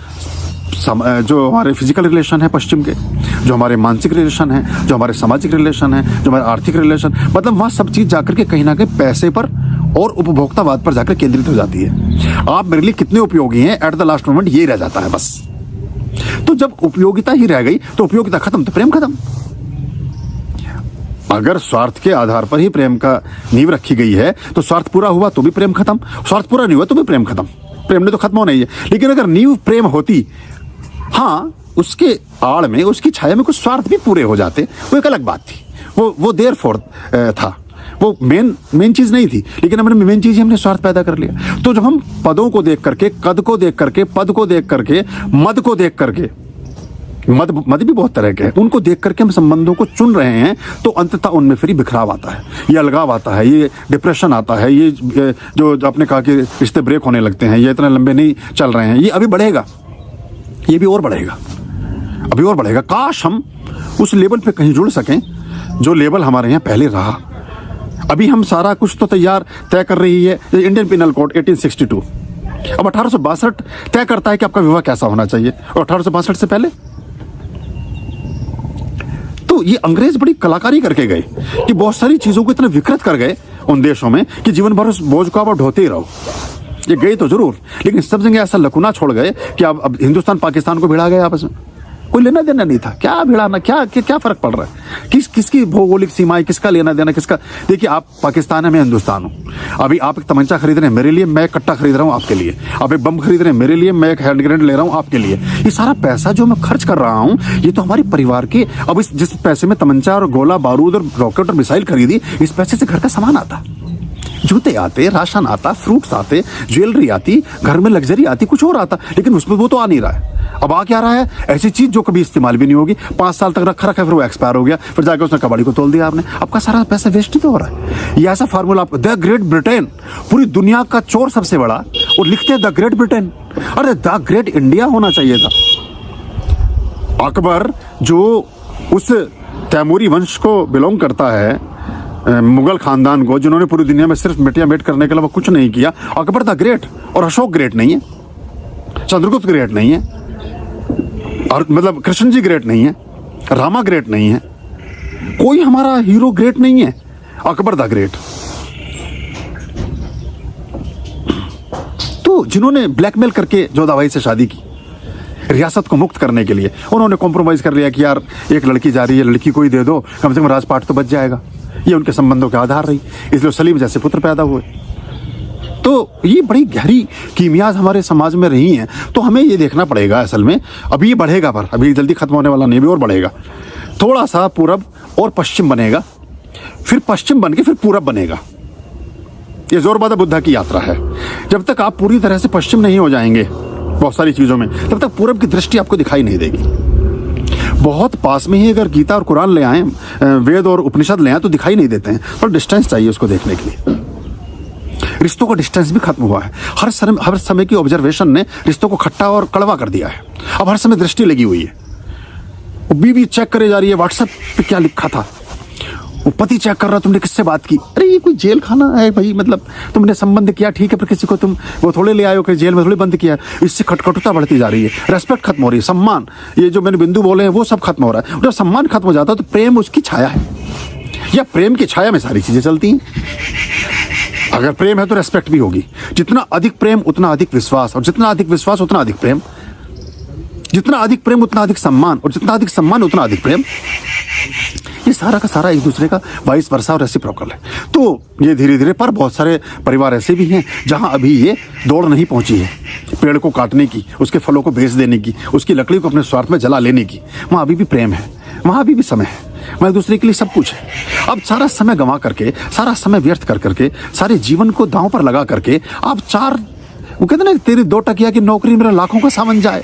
हमारे फिजिकल रिलेशन है पश्चिम के, जो हमारे मानसिक रिलेशन है, जो हमारे सामाजिक रिलेशन है, जो हमारे आर्थिक रिलेशन, मतलब वहाँ सब चीज़ जाकर के कहीं ना कहीं पैसे पर और उपभोक्तावाद पर जाकर केंद्रित हो जाती है। आप मेरे लिए कितने उपयोगी हैं, एट द लास्ट मोमेंट ये रह जाता है बस। तो जब उपयोगिता ही रह गई तो उपयोगिता खत्म तो प्रेम खत्म। अगर स्वार्थ के आधार पर ही प्रेम का नींव रखी गई है तो स्वार्थ पूरा हुआ तो भी प्रेम खत्म, स्वार्थ पूरा नहीं हुआ तो भी प्रेम खत्म। प्रेम ने तो खत्म होना ही है। लेकिन अगर नींव प्रेम होती, हाँ उसके आड़ में, उसकी छाया में कुछ स्वार्थ भी पूरे हो जाते, वो एक अलग बात थी। वो देयर फॉर था, वो मेन चीज नहीं थी। लेकिन हमने मेन चीज ही हमने स्वार्थ पैदा कर लिया। तो जब हम पदों को देख करके, कद को देख करके, पद को देख करके, मद को देख करके, मद भी बहुत तरह के हैं, उनको देख करके हम संबंधों को चुन रहे हैं, तो अंततः उनमें फिर बिखराव आता है, ये अलगाव आता है, ये डिप्रेशन आता है, ये जो आपने कहा कि रिश्ते ब्रेक होने लगते हैं, ये इतने लंबे नहीं चल रहे हैं, ये अभी बढ़ेगा, ये भी और बढ़ेगा, अभी और बढ़ेगा। काश हम उस लेवल पे कहीं जुड़ सकें जो लेवल हमारे यहाँ पहले रहा। अभी हम सारा कुछ तो तय कर रही है इंडियन पिनल कोड 1862। अब 1862 तय करता है कि आपका विवाह कैसा होना चाहिए, और 1862 से पहले तो ये अंग्रेज बड़ी कलाकारी करके गए कि बहुत सारी चीजों को इतना विकृत कर गए उन देशों में कि जीवन भर उस बोझ को आप ढोते ही रहो। ये गए तो जरूर, लेकिन सब जगह ऐसा लकुना छोड़ गए कि अब हिंदुस्तान पाकिस्तान को भिड़ा गए आपस में, कोई लेना देना नहीं था। क्या भिड़ाना, क्या फर्क पड़ रहा है, किसकी भौगोलिक सीमाएं, किसका लेना देना, किसका। देखिए आप पाकिस्तान है, मैं हिंदुस्तान हूँ। अभी आप एक तमंचा खरीद रहे हैं मेरे लिए, मैं एक कट्टा खरीद रहा हूँ आपके लिए। आप एक बम खरीद रहे हैं मेरे लिए, मैं एक हैंड ग्रेनेड ले रहा हूँ आपके लिए। ये सारा पैसा जो मैं खर्च कर रहा हूँ, ये तो हमारे परिवार के, अब जिस पैसे में तमंचा और गोला बारूद और रॉकेट और मिसाइल खरीदी, इस पैसे से घर का सामान आता, जूते आते, राशन आता, फ्रूट्स आते, ज्वेलरी आती, घर में लग्जरी आती, कुछ और आता, लेकिन उसमें वो तो आ नहीं रहा है। अब आ क्या रहा है, ऐसी चीज जो कभी इस्तेमाल भी नहीं होगी, 5 साल तक रखा फिर वो एक्सपायर हो गया, फिर जाकर उसने कबाड़ी को तोल दिया आपने, आपका सारा पैसा वेस्ट ही तो हो रहा है। ये ऐसा फार्मूला, द ग्रेट ब्रिटेन, पूरी दुनिया का चोर सबसे बड़ा, और लिखते हैं द ग्रेट ब्रिटेन। अरे द ग्रेट इंडिया होना चाहिए था। अकबर जो उस तैमूरी वंश को बिलोंग करता है, मुगल खानदान को, जिन्होंने पूरी दुनिया में सिर्फ मिटियां मेट करने के अलावा कुछ नहीं किया, अकबर द ग्रेट। और अशोक ग्रेट नहीं है, चंद्रगुप्त ग्रेट नहीं है, और मतलब कृष्ण जी ग्रेट नहीं है, रामा ग्रेट नहीं है, कोई हमारा हीरो ग्रेट नहीं है, अकबर द ग्रेट। तो जिन्होंने ब्लैकमेल करके जोधाबाई से शादी की रियासत को मुक्त करने के लिए, उन्होंने कॉम्प्रोमाइज कर लिया कि यार एक लड़की जा रही है, लड़की को ही दे दो, कम से कम राजपाट तो बच जाएगा। ये उनके संबंधों के आधार रही, इसलिए सलीम जैसे पुत्र पैदा हुए। तो ये बड़ी गहरी कीमियाज हमारे समाज में रही हैं। तो हमें ये देखना पड़ेगा असल में, अभी ये बढ़ेगा, पर अभी जल्दी खत्म होने वाला नहीं, भी और बढ़ेगा। थोड़ा सा पूरब और पश्चिम बनेगा, फिर पश्चिम बन के फिर पूरब बनेगा। ये जोरबादा बुद्धा की यात्रा है। जब तक आप पूरी तरह से पश्चिम नहीं हो जाएंगे बहुत सारी चीज़ों में, तब तक पूरब की दृष्टि आपको दिखाई नहीं देगी। बहुत पास में ही अगर गीता और कुरान ले आए, वेद और उपनिषद ले आए, तो दिखाई नहीं देते हैं, पर डिस्टेंस चाहिए उसको देखने के लिए। रिश्तों का डिस्टेंस भी खत्म हुआ है। हर समय की ऑब्जर्वेशन ने रिश्तों को खट्टा और कड़वा कर दिया है। अब हर समय दृष्टि लगी हुई है। वो बीवी चेक करे जा रही है व्हाट्सएप पे क्या लिखा था, वो पति चेक कर रहा, तुमने किससे बात की। अरे ये कोई जेल खाना है भाई, मतलब तुमने संबंध किया ठीक है, पर किसी को तुम वो थोड़े ले आए हो कि जेल में थोड़ी बंद किया। इससे खटखटता बढ़ती जा रही है, रेस्पेक्ट खत्म हो रही है, सम्मान, ये जो मैंने बिंदु बोले हैं वो सब खत्म हो रहा है। जब सम्मान खत्म हो जाता है तो प्रेम उसकी छाया है, या प्रेम की छाया में सारी चीजें चलती हैं। अगर प्रेम है तो रेस्पेक्ट भी होगी। जितना अधिक प्रेम उतना अधिक विश्वास, और जितना अधिक विश्वास उतना अधिक प्रेम, जितना अधिक प्रेम उतना अधिक सम्मान, और जितना अधिक सम्मान उतना अधिक प्रेम। ये सारा का सारा एक दूसरे का वाइस वर्सा और रेसिप्रोकल है। तो ये धीरे धीरे, पर बहुत सारे परिवार ऐसे भी हैं जहां अभी ये दौड़ नहीं पहुंची है पेड़ को काटने की, उसके फलों को बेच देने की, उसकी लकड़ी को अपने स्वार्थ में जला लेने की। वहां अभी भी प्रेम है, वहां अभी भी समय है, वहां एक दूसरे के लिए सब कुछ है। अब सारा समय गंवा करके, सारा समय व्यर्थ कर करके, सारे जीवन को दांव पर लगा करके आप वो कहते ना, तेरी 2 टकिया की नौकरी मेरा लाखों का सावन जाए।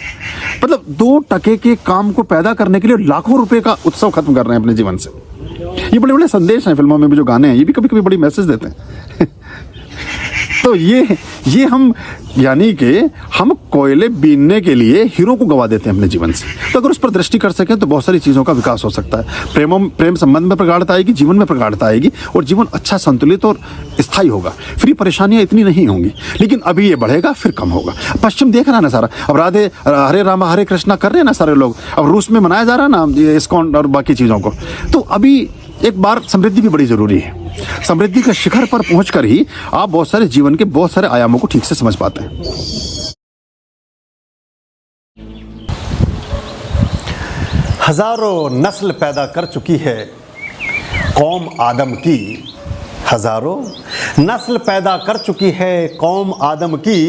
मतलब 2 टके के काम को पैदा करने के लिए लाखों रुपए का उत्सव खत्म कर रहे हैं अपने जीवन से। ये बड़े बड़े संदेश हैं फिल्मों में भी, जो गाने हैं ये भी कभी कभी बड़ी मैसेज देते हैं। तो ये हम, यानी कि हम कोयले बीनने के लिए हीरो को गवा देते हैं अपने जीवन से। तो अगर उस पर दृष्टि कर सकें तो बहुत सारी चीज़ों का विकास हो सकता है। प्रेम संबंध में प्रगाढ़ता आएगी, जीवन में प्रगाढ़ता आएगी, और जीवन अच्छा, संतुलित और स्थायी होगा। फिर ये इतनी नहीं होंगी, लेकिन अभी ये बढ़ेगा, फिर कम होगा। पश्चिम देख रहा है ना सारा, अब राधे हरे रामा हरे कृष्णा कर रहे हैं ना सारे लोग। अब रूस में मनाया जा रहा है ना इस्कॉन और बाकी चीज़ों को। तो अभी एक बार समृद्धि भी बड़ी जरूरी है। समृद्धि के शिखर पर पहुंचकर ही आप बहुत सारे जीवन के बहुत सारे आयामों को ठीक से समझ पाते हैं। हजारों नस्ल पैदा कर चुकी है कौम आदम की, हजारों नस्ल पैदा कर चुकी है कौम आदम की,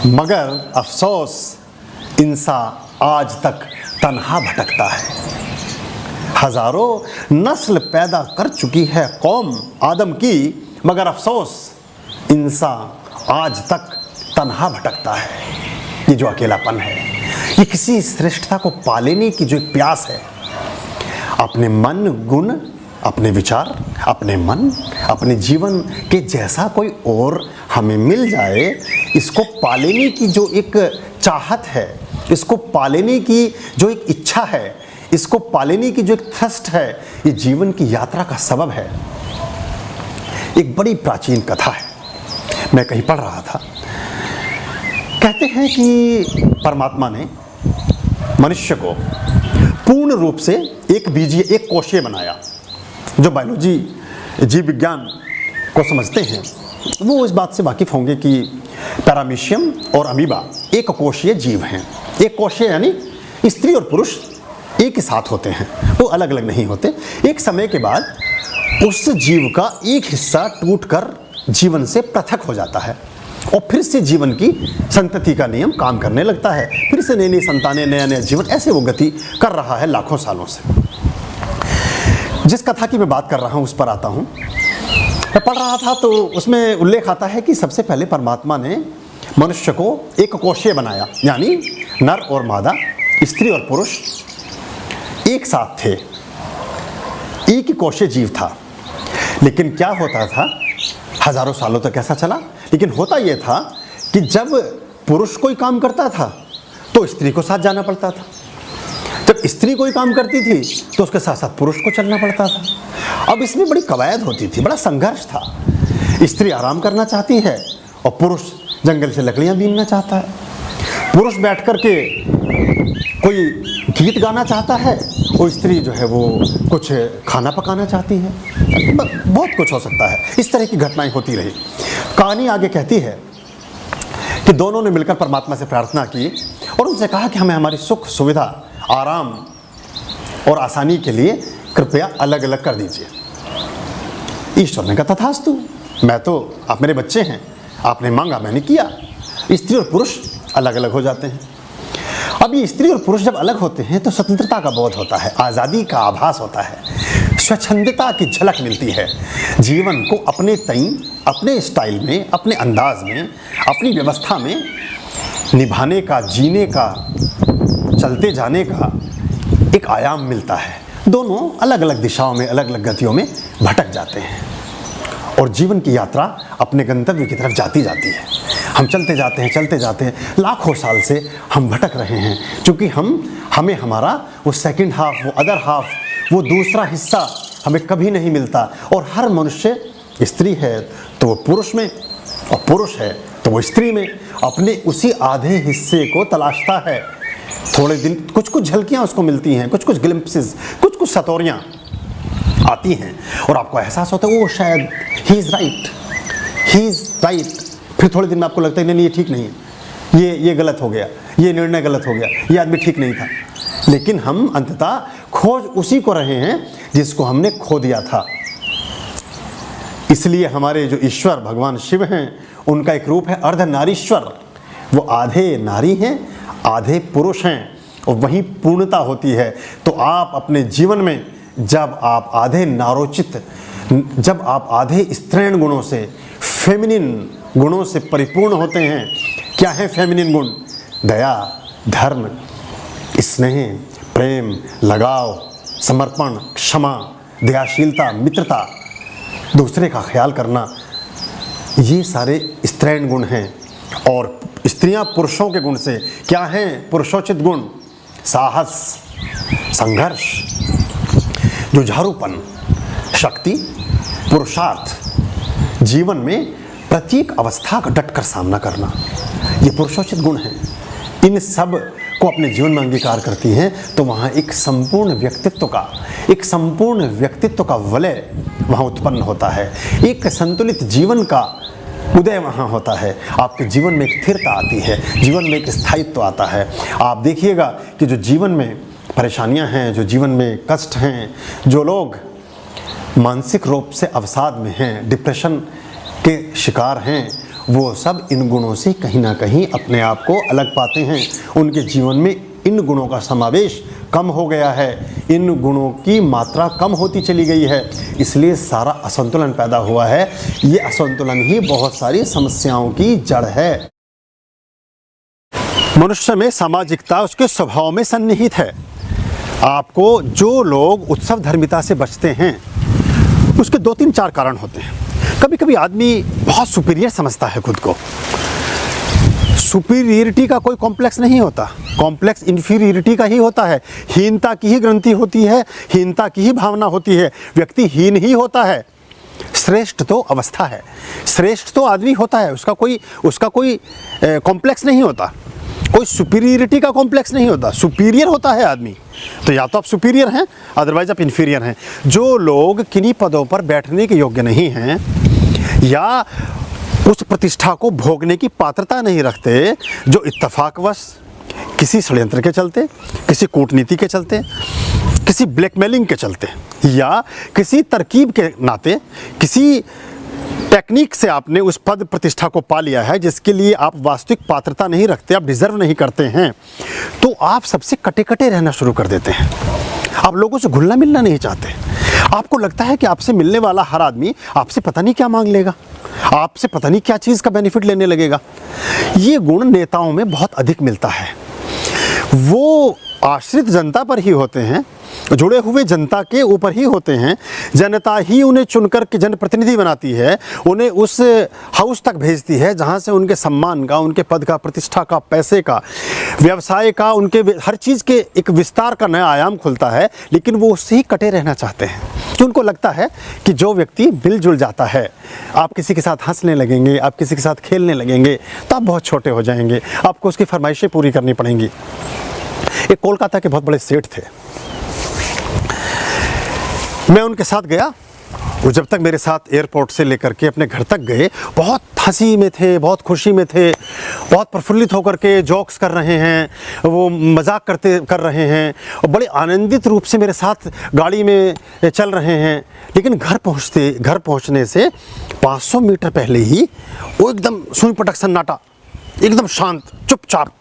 मगर अफसोस इंसान आज तक तन्हा भटकता है। हजारों नस्ल पैदा कर चुकी है कौम आदम की, मगर अफसोस इंसान आज तक तन्हा भटकता है। ये जो अकेलापन है, ये किसी श्रेष्ठता को पा लेने की जो एक प्यास है। अपने मन गुण, अपने विचार, अपने मन, अपने जीवन के जैसा कोई और हमें मिल जाए, इसको पा लेने की जो एक चाहत है, इसको पा लेने की जो एक इच्छा है, इसको पालेने की जो एक थ्रस्ट है, ये जीवन की यात्रा का सबब है। एक बड़ी प्राचीन कथा है, मैं कहीं पढ़ रहा था। कहते हैं कि परमात्मा ने मनुष्य को पूर्ण रूप से एक बीजीय, एक कोशीय बनाया। जो बायोलॉजी, जीव विज्ञान को समझते हैं वो इस बात से वाकिफ होंगे कि पैरामीशियम और अमीबा एक कोशीय जीव हैं। एक कोशीय यानी स्त्री और पुरुष एक ही साथ होते हैं, वो अलग अलग नहीं होते। एक समय के बाद उस जीव का एक हिस्सा टूटकर जीवन से पृथक हो जाता है, और फिर से जीवन की संतति का नियम काम करने लगता है। फिर से नई नई संतानें, नया नया जीवन, ऐसे वो गति कर रहा है लाखों सालों से। जिस कथा की मैं बात कर रहा हूँ उस पर आता हूँ। मैं पढ़ रहा था तो उसमें उल्लेख आता है कि सबसे पहले परमात्मा ने मनुष्य को एक कोशीय बनाया, यानी नर और मादा, स्त्री और पुरुष एक साथ थे, एक ही कोशीय जीव था। लेकिन क्या होता था, हजारों सालों तक ऐसा चला, लेकिन होता यह था कि जब पुरुष कोई काम करता था तो स्त्री को साथ जाना पड़ता था, जब स्त्री कोई काम करती थी तो उसके साथ साथ पुरुष को चलना पड़ता था। अब इसमें बड़ी कवायद होती थी, बड़ा संघर्ष था। स्त्री आराम करना चाहती है और पुरुष जंगल से लकड़ियां बीनना चाहता है। पुरुष बैठ कर के कोई गीत गाना चाहता है और स्त्री जो है वो कुछ खाना पकाना चाहती है। बहुत कुछ हो सकता है, इस तरह की घटनाएं होती रही। कहानी आगे कहती है कि दोनों ने मिलकर परमात्मा से प्रार्थना की और उनसे कहा कि हमें हमारी सुख सुविधा, आराम और आसानी के लिए कृपया अलग अलग कर दीजिए। ईश्वर ने कहा तथास्तु, मैं तो, आप मेरे बच्चे हैं, आपने मांगा मैंने किया। स्त्री और पुरुष अलग अलग हो जाते हैं। अब ये स्त्री और पुरुष जब अलग होते हैं तो स्वतंत्रता का बोध होता है, आज़ादी का आभास होता है, स्वच्छंदता की झलक मिलती है। जीवन को अपने तई, अपने स्टाइल में, अपने अंदाज में, अपनी व्यवस्था में निभाने का, जीने का, चलते जाने का एक आयाम मिलता है। दोनों अलग अलग दिशाओं में, अलग अलग गतियों में भटक जाते हैं और जीवन की यात्रा अपने गंतव्य की तरफ जाती जाती है। हम चलते जाते हैं, लाखों साल से हम भटक रहे हैं, क्योंकि हमें हमारा वो सेकंड हाफ, वो अदर हाफ, वो दूसरा हिस्सा हमें कभी नहीं मिलता। और हर मनुष्य, स्त्री है तो वो पुरुष में और पुरुष है तो वो स्त्री में, अपने उसी आधे हिस्से को तलाशता है। थोड़े दिन कुछ कुछ झलकियाँ उसको मिलती हैं, कुछ कुछ ग्लिम्पसेस, कुछ कुछ सतोरियाँ आती हैं और आपको एहसास होता है वो शायद ही इज़ राइट। फिर थोड़े दिन में आपको लगता है नहीं, ये ठीक नहीं है, ये गलत हो गया, ये निर्णय गलत हो गया, ये आदमी ठीक नहीं था। लेकिन हम अंततः खोज उसी को रहे हैं जिसको हमने खो दिया था। इसलिए हमारे जो ईश्वर भगवान शिव हैं, उनका एक रूप है अर्धनारीश्वर। वो आधे नारी हैं, आधे पुरुष हैं और वहीं पूर्णता होती है। तो आप अपने जीवन में जब आप आधे नारोचित, जब आप आधे स्त्रैण गुणों से, फेमिनिन गुणों से परिपूर्ण होते हैं। क्या है फेमिनिन गुण? दया, धर्म, स्नेह, प्रेम, लगाव, समर्पण, क्षमा, दयाशीलता, मित्रता, दूसरे का ख्याल करना, ये सारे स्त्रैण गुण हैं। और स्त्रियां पुरुषों के गुण से क्या हैं? पुरुषोचित गुण, साहस, संघर्ष, जुझारूपन, शक्ति, पुरुषार्थ, जीवन में प्रत्येक अवस्था का डटकर सामना करना, ये पुरुषोचित गुण हैं। इन सब को अपने जीवन में अंगीकार करती हैं तो वहाँ एक संपूर्ण व्यक्तित्व का वलय वहाँ उत्पन्न होता है। एक संतुलित जीवन का उदय वहाँ होता है। आपके जीवन में एक स्थिरता आती है, जीवन में एक स्थायित्व आता है। आप देखिएगा कि जो जीवन में परेशानियाँ हैं, जो जीवन में कष्ट हैं, जो लोग मानसिक रूप से अवसाद में हैं, डिप्रेशन के शिकार हैं, वो सब इन गुणों से कहीं ना कहीं अपने आप को अलग पाते हैं। उनके जीवन में इन गुणों का समावेश कम हो गया है, इन गुणों की मात्रा कम होती चली गई है, इसलिए सारा असंतुलन पैदा हुआ है। ये असंतुलन ही बहुत सारी समस्याओं की जड़ है। मनुष्य में सामाजिकता उसके स्वभाव में सन्निहित है। आपको जो लोग उत्सव धर्मिता से बचते हैं उसके 2-3-4 कारण होते हैं। कभी कभी आदमी बहुत सुपीरियर समझता है खुद को। सुपीरियरिटी का कोई कॉम्प्लेक्स नहीं होता, कॉम्प्लेक्स इन्फीरियरिटी का ही होता है। हीनता की ही ग्रंथि होती है, हीनता की ही भावना होती है। व्यक्ति हीन ही होता है। श्रेष्ठ तो अवस्था है, श्रेष्ठ तो आदमी होता है, उसका कोई कॉम्प्लेक्स नहीं होता, कोई सुपीरियरिटी का कॉम्प्लेक्स नहीं होता। सुपीरियर होता है आदमी तो या तो आप सुपीरियर हैं, अदरवाइज आप इन्फीरियर हैं। जो लोग किन्हीं पदों पर बैठने के योग्य नहीं हैं या उस प्रतिष्ठा को भोगने की पात्रता नहीं रखते, जो इत्तेफाकवश किसी षड्यंत्र के चलते, किसी कूटनीति के चलते, किसी ब्लैकमेलिंग के चलते या किसी तरकीब के नाते, किसी टेक्निक से आपने उस पद प्रतिष्ठा को पा लिया है जिसके लिए आप वास्तविक पात्रता नहीं रखते, आप डिजर्व नहीं करते हैं, तो आप सबसे कटे कटे रहना शुरू कर देते हैं। आप लोगों से घुलना मिलना नहीं चाहते। आपको लगता है कि आपसे मिलने वाला हर आदमी आपसे पता नहीं क्या मांग लेगा, आपसे पता नहीं क्या चीज़ का बेनिफिट लेने लगेगा। ये गुण नेताओं में बहुत अधिक मिलता है। वो आश्रित जनता पर ही होते हैं जुड़े हुए जनता के ऊपर ही होते हैं। जनता ही उन्हें चुनकर के जनप्रतिनिधि बनाती है, उन्हें उस हाउस तक भेजती है जहां से उनके सम्मान का, उनके पद का, प्रतिष्ठा का, पैसे का, व्यवसाय का, उनके हर चीज़ के एक विस्तार का नया आयाम खुलता है। लेकिन वो उससे ही कटे रहना चाहते हैं कि उनको लगता है कि जो व्यक्ति मिलजुल जाता है, आप किसी के साथ हंसने लगेंगे, आप किसी के साथ खेलने लगेंगे तो आप बहुत छोटे हो जाएंगे, आपको उसकी फरमाइशें पूरी करनी पड़ेंगी। एक कोलकाता के बहुत बड़े सेठ थे, मैं उनके साथ गया। वो जब तक मेरे साथ एयरपोर्ट से लेकर के अपने घर तक गए, बहुत हंसी में थे, बहुत खुशी में थे, बहुत प्रफुल्लित होकर के जोक्स कर रहे हैं, वो मजाक कर रहे हैं और बड़े आनंदित रूप से मेरे साथ गाड़ी में चल रहे हैं। लेकिन घर पहुंचने से 500 मीटर पहले ही वो एकदम सुई पटक सन्नाटा, एकदम शांत, चुपचाप।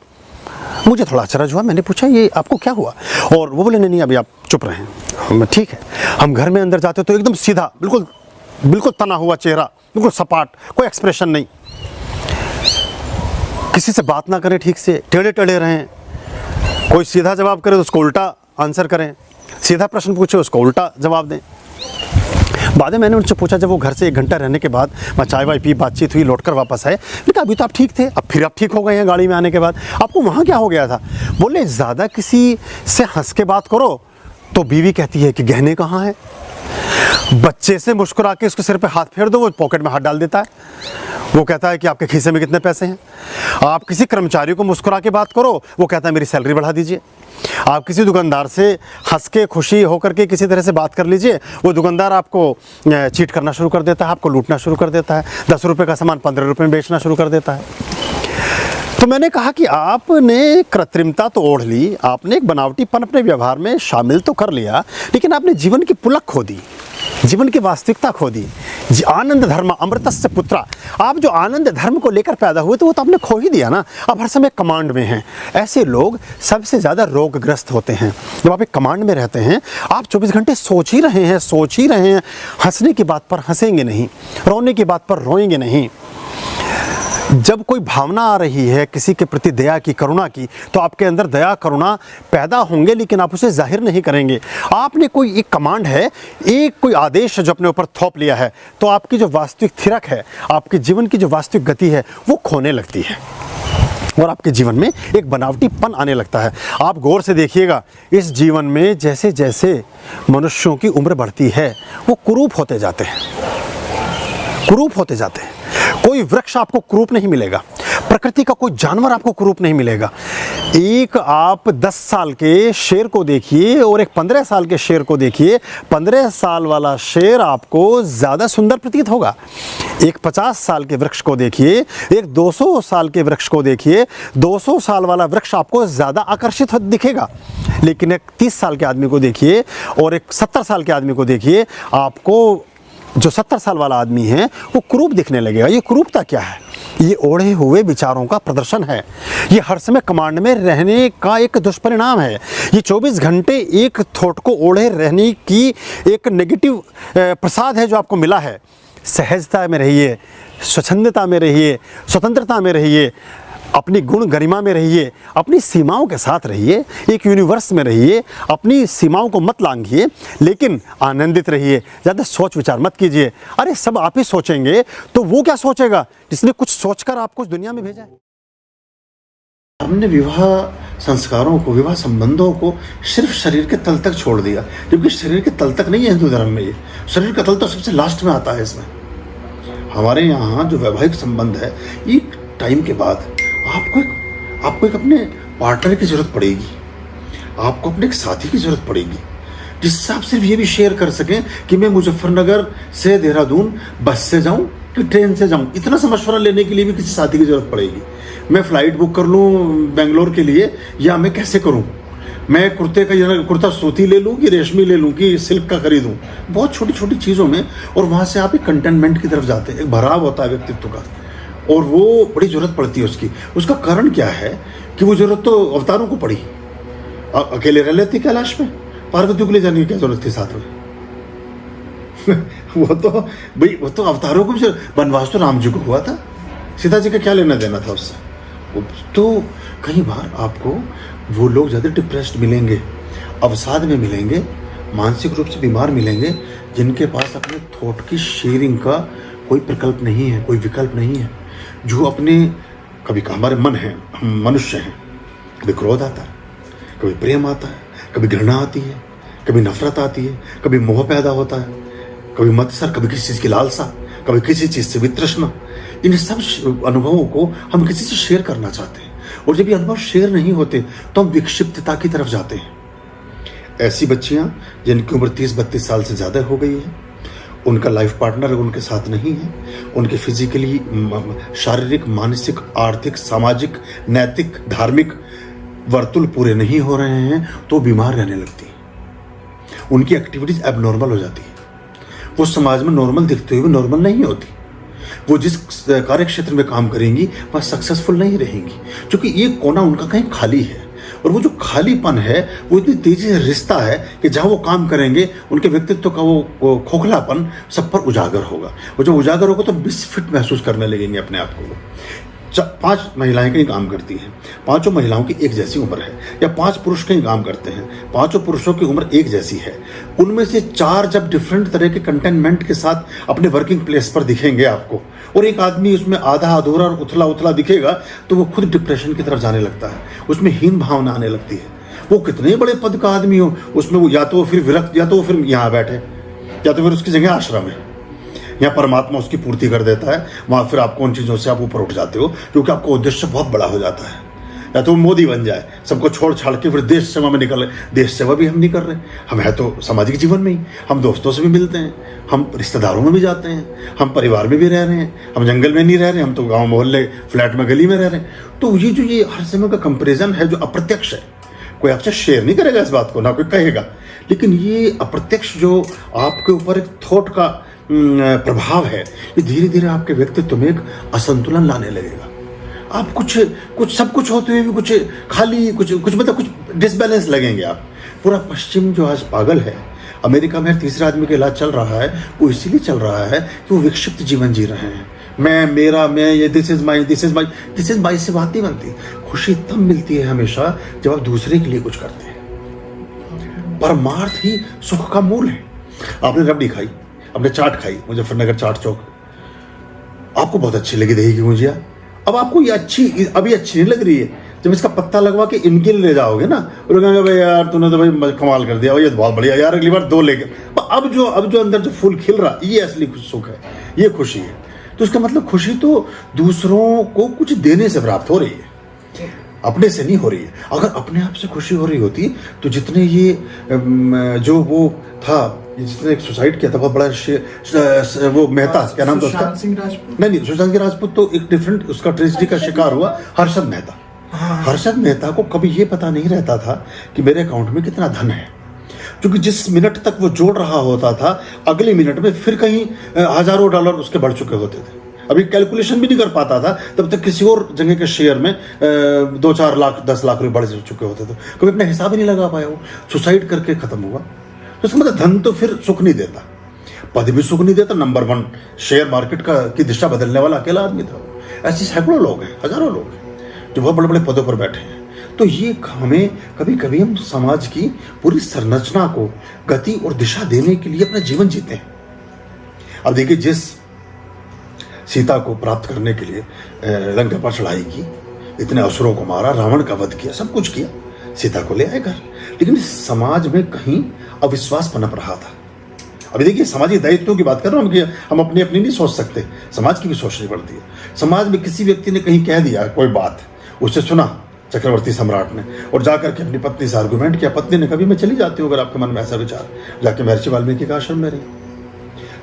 मुझे थोड़ा अचरज हुआ, मैंने पूछा ये आपको क्या हुआ? और वो बोले नहीं अभी आप चुप रहें। हम ठीक है। हम घर में अंदर जाते तो एकदम सीधा, बिल्कुल तना हुआ चेहरा, बिल्कुल सपाट, कोई एक्सप्रेशन नहीं, किसी से बात ना करें ठीक से, टेढ़े टेढ़े रहें, कोई सीधा जवाब करे तो उसको उल्टा आंसर करें, सीधा प्रश्न पूछे उसको उल्टा जवाब दें। बाद में मैंने उनसे पूछा, जब वो घर से 1 घंटा रहने के बाद मैं चाय वाय पी, बातचीत हुई, लौटकर वापस आए, मैंने कहा अभी तो आप ठीक थे, अब फिर आप ठीक हो गए हैं गाड़ी में आने के बाद, आपको वहाँ क्या हो गया था? बोले ज़्यादा किसी से हंस के बात करो तो बीवी कहती है कि गहने कहाँ हैं, बच्चे से मुस्कुरा के उसके सिर पे हाथ फेर दो, वो पॉकेट में हाथ डाल देता है, वो कहता है कि आपके खीसे में कितने पैसे हैं। आप किसी कर्मचारी को मुस्कुरा के बात करो, वो कहता है मेरी सैलरी बढ़ा दीजिए। आप किसी दुकानदार से हंस के खुशी होकर के किसी तरह से बात कर लीजिए, वो दुकानदार आपको चीट करना शुरू कर देता है, आपको लूटना शुरू कर देता है, 10 रुपये का सामान 15 रुपये में बेचना शुरू कर देता है। तो मैंने कहा कि आपने कृत्रिमता तो ओढ़ ली, आपने एक बनावटीपन अपने व्यवहार में शामिल तो कर लिया, लेकिन आपने जीवन की पुलक खो दी, जीवन की वास्तविकता खो दी। आनंद धर्म अमृतस्य पुत्रा, आप जो आनंद धर्म को लेकर पैदा हुए तो वो तो आपने खो ही दिया ना। आप हर समय कमांड में हैं। ऐसे लोग सबसे ज़्यादा रोगग्रस्त होते हैं। जब आप एक कमांड में रहते हैं, आप 24 घंटे सोच ही रहे हैं, हंसने की बात पर हंसेंगे नहीं, रोने की बात पर रोएंगे नहीं। जब कोई भावना आ रही है किसी के प्रति दया की, करुणा की, तो आपके अंदर दया करुणा पैदा होंगे, लेकिन आप उसे जाहिर नहीं करेंगे। आपने कोई एक कमांड है, एक कोई आदेश जो अपने ऊपर थोप लिया है, तो आपकी जो वास्तविक थिरक है, आपके जीवन की जो वास्तविक गति है, वो खोने लगती है और आपके जीवन में एक बनावटीपन आने लगता है। आप गौर से देखिएगा, इस जीवन में जैसे जैसे मनुष्यों की उम्र बढ़ती है, वो कुरूप होते जाते हैं। कोई वृक्ष आपको कुरूप नहीं मिलेगा, प्रकृति का कोई जानवर आपको कुरूप नहीं मिलेगा। एक आप 10 साल के शेर को देखिए और एक 15 साल के शेर को देखिए, 15 साल वाला शेर आपको ज़्यादा सुंदर प्रतीत होगा। एक 50 साल के वृक्ष को देखिए, एक 200 साल के वृक्ष को देखिए, 200 साल वाला वृक्ष आपको ज़्यादा आकर्षित दिखेगा। लेकिन एक 30 साल के आदमी को देखिए और एक 70 साल के आदमी को देखिए, आपको जो 70 साल वाला आदमी है वो कुरूप दिखने लगेगा। ये कुरूपता क्या है? ये ओढ़े हुए विचारों का प्रदर्शन है। ये हर समय कमांड में रहने का एक दुष्परिणाम है। ये 24 घंटे एक थॉट को ओढ़े रहने की एक नेगेटिव प्रसाद है जो आपको मिला है। सहजता में रहिए, स्वच्छंदता में रहिए, स्वतंत्रता में रहिए, अपनी गुण गरिमा में रहिए, अपनी सीमाओं के साथ रहिए, एक यूनिवर्स में रहिए, अपनी सीमाओं को मत लांघिए, लेकिन आनंदित रहिए। ज़्यादा सोच विचार मत कीजिए। अरे सब आप ही सोचेंगे तो वो क्या सोचेगा जिसने कुछ सोचकर आपको इस दुनिया में भेजा है। हमने विवाह संस्कारों को, विवाह संबंधों को सिर्फ शरीर के तल तक छोड़ दिया, जबकि शरीर के तल तक नहीं है हिंदू धर्म में। ये शरीर का तल तो सबसे लास्ट में आता है। इसमें हमारे यहाँ जो वैवाहिक संबंध है, एक टाइम के बाद आपको एक अपने पार्टनर की ज़रूरत पड़ेगी, आपको अपने एक साथी की ज़रूरत पड़ेगी, जिससे आप सिर्फ ये भी शेयर कर सकें कि मैं मुजफ्फरनगर से देहरादून बस से जाऊं कि ट्रेन से जाऊं। इतना सा मशवरा लेने के लिए भी किसी साथी की ज़रूरत पड़ेगी। मैं फ़्लाइट बुक कर लूँ बेंगलोर के लिए, या मैं कैसे करूँ, मैं कुर्ता सूती ले लूँ कि रेशमी ले लूँ कि सिल्क का खरीदूँ। बहुत छोटी छोटी चीज़ों में, और वहाँ से आप एक कंटेनमेंट की तरफ जाते हैं। एक भराव होता है व्यक्तित्व का, और वो बड़ी ज़रूरत पड़ती है उसकी। उसका कारण क्या है कि वो ज़रूरत तो अवतारों को पड़ी। अकेले रह लेती कैलाश में, पार्वती को ले जाने की क्या ज़रूरत थी साथ में? वो तो अवतारों को भी, वनवास तो राम जी को हुआ था, सीता जी का क्या लेना देना था उससे? तो कई बार आपको वो लोग ज़्यादा डिप्रेस्ड मिलेंगे। अवसाद में मिलेंगे, मानसिक रूप से बीमार मिलेंगे, जिनके पास अपने थॉट की शेयरिंग का कोई प्रकल्प नहीं है, कोई विकल्प नहीं है, जो अपने कभी हमारे मन है, हम मनुष्य हैं, कभी क्रोध आता है, कभी प्रेम आता है, कभी घृणा आती है, कभी नफरत आती है, कभी मोह पैदा होता है, कभी मत्सर, कभी किसी चीज़ की लालसा, कभी किसी चीज़ से वितृष्णा। इन सब अनुभवों को हम किसी से शेयर करना चाहते हैं, और जब ये अनुभव शेयर नहीं होते तो हम विक्षिप्तता की तरफ जाते हैं। ऐसी बच्चियां जिनकी उम्र 30-32 साल से ज़्यादा हो गई है, उनका लाइफ पार्टनर उनके साथ नहीं है, उनके फिजिकली, शारीरिक, मानसिक, आर्थिक, सामाजिक, नैतिक, धार्मिक वर्तुल पूरे नहीं हो रहे हैं, तो बीमार रहने लगती हैं। उनकी एक्टिविटीज एबनॉर्मल हो जाती है, वो समाज में नॉर्मल दिखते हुए नॉर्मल नहीं होती। वो जिस कार्य क्षेत्र में काम करेंगी वह सक्सेसफुल नहीं रहेंगी, क्योंकि ये कोना उनका कहीं खाली है, और वो जो खालीपन है वो इतनी तेजी से रिश्ता है कि जहाँ वो काम करेंगे उनके व्यक्तित्व का वो खोखलापन सब पर उजागर होगा। वो जब उजागर होगा तो मिसफिट महसूस करने लगेंगे अपने आप को। 5 महिलाएं कहीं काम करती हैं, 5 महिलाओं की एक जैसी उम्र है, या 5 पुरुष कहीं काम करते हैं, 5 पुरुषों की उम्र एक जैसी है। उनमें से 4 जब डिफरेंट तरह के कंटेनमेंट के साथ अपने वर्किंग प्लेस पर दिखेंगे आपको, और एक आदमी उसमें आधा अधूरा और उथला उथला दिखेगा, तो वो खुद डिप्रेशन की तरफ जाने लगता है, उसमें हीन भावना आने लगती है। वो कितने बड़े पद का आदमी हो, उसमें वो या तो फिर विरक्त, या तो फिर यहाँ बैठे, या तो फिर उसकी जगह आश्रम है, या परमात्मा उसकी पूर्ति कर देता है, वहाँ फिर आपको उन चीज़ों से आप ऊपर उठ जाते हो, क्योंकि आपका उद्देश्य बहुत बड़ा हो जाता है। या तो मोदी बन जाए, सबको छोड़ छाड़ के फिर देश सेवा में निकल रहे। देश सेवा भी हम नहीं कर रहे, हम है तो सामाजिक जीवन में ही, हम दोस्तों से भी मिलते हैं, हम रिश्तेदारों में भी जाते हैं, हम परिवार में भी रह रहे हैं, हम जंगल में नहीं रह रहे, हम तो गाँव मोहल्ले फ्लैट में गली में रह रहे हैं। तो ये हर समय का कंपेरिजन है जो अप्रत्यक्ष है, कोई आपसे शेयर नहीं करेगा इस बात को, ना कोई कहेगा, लेकिन ये अप्रत्यक्ष जो आपके ऊपर एक थॉट का प्रभाव है, ये धीरे धीरे आपके व्यक्तित्व में एक असंतुलन लाने लगेगा। आप कुछ सब कुछ होते हुए भी कुछ खाली, कुछ मतलब कुछ डिसबैलेंस लगेंगे आप। पूरा पश्चिम जो आज पागल है, अमेरिका में तीसरे आदमी का इलाज चल रहा है, वो इसीलिए चल रहा है कि वो विक्षिप्त जीवन जी रहे हैं। मैं, मेरा, मैं, ये दिस इज माई से बात नहीं बनती। खुशी तब मिलती है हमेशा जब आप दूसरे के लिए कुछ करते हैं। परमार्थ ही सुख का मूल है। आपने रबड़ी खाई, आपने चाट खाई, मुजफ्फरनगर चाट चौक, आपको बहुत अच्छी लगी दही की गुजिया। अब आपको ये अभी अच्छी नहीं लग रही है, जब इसका पत्ता लगवा के इनके लिए ले जाओगे ना, और कहेंगे भाई यार तूने तो भाई कमाल कर दिया, भाई ये तो बहुत बढ़िया यार, अगली बार 2 लेके। अब जो अंदर जो फूल खिल रहा, ये असली सुख है, ये खुशी है। तो इसका मतलब खुशी तो दूसरों को कुछ देने से प्राप्त हो रही है, अपने से नहीं हो रही है। अगर अपने आप से खुशी हो रही होती तो जितने ये जो वो था, जिसने एक सुसाइड किया था बहुत बड़ा, वो मेहता, क्या नाम था उसका? नहीं, सुशांत सिंह राजपूत तो एक डिफरेंट, उसका ट्रेजेडी का शिकार हुआ हर्षद मेहता। हर्षद मेहता को कभी ये पता नहीं रहता था कि मेरे अकाउंट में कितना धन है, क्योंकि जिस मिनट तक वो जोड़ रहा होता था, अगले मिनट में फिर कहीं हजारों डॉलर उसके बढ़ चुके होते थे। अभी कैलकुलेशन भी नहीं कर पाता था, तब तक किसी और जगह के शेयर में 2-4 लाख 10 लाख रुपए बढ़ चुके होते थे। कभी अपना हिसाब ही नहीं लगा पाया, वो सुसाइड करके खत्म हुआ। तो इसका मतलब धन तो फिर सुख नहीं देता, पद भी सुख नहीं देता। नंबर 1 शेयर मार्केट की दिशा बदलने वाला अकेला आदमी था। ऐसे सैकड़ों लोग हैं, हजारों लोग हैं जो बहुत बड़े बड़े पदों पर बैठे हैं। तो ये हमें कभी कभी हम समाज की पूरी संरचना को गति और दिशा देने के लिए अपना जीवन जीते हैं। अब देखिए, जिस सीता को प्राप्त करने के लिए लंका पर चढ़ाई की, इतने असुरों को मारा, रावण का वध किया, सब कुछ किया, सीता को ले आए घर, लेकिन समाज में कहीं अविश्वास पनप रहा था। अभी देखिए, सामाजिक दायित्वों की बात कर रहा हूँ कि हम अपनी नहीं सोच सकते, समाज की भी सोचनी पड़ती है। समाज में किसी व्यक्ति ने कहीं कह दिया कोई बात, उसे सुना चक्रवर्ती सम्राट ने, और जाकर के अपनी पत्नी से आर्गुमेंट किया। पत्नी ने कभी मैं चली जाती हूँ अगर आपके मन में ऐसा विचार, जाके महर्षि वाल्मीकि का आश्रम में रही।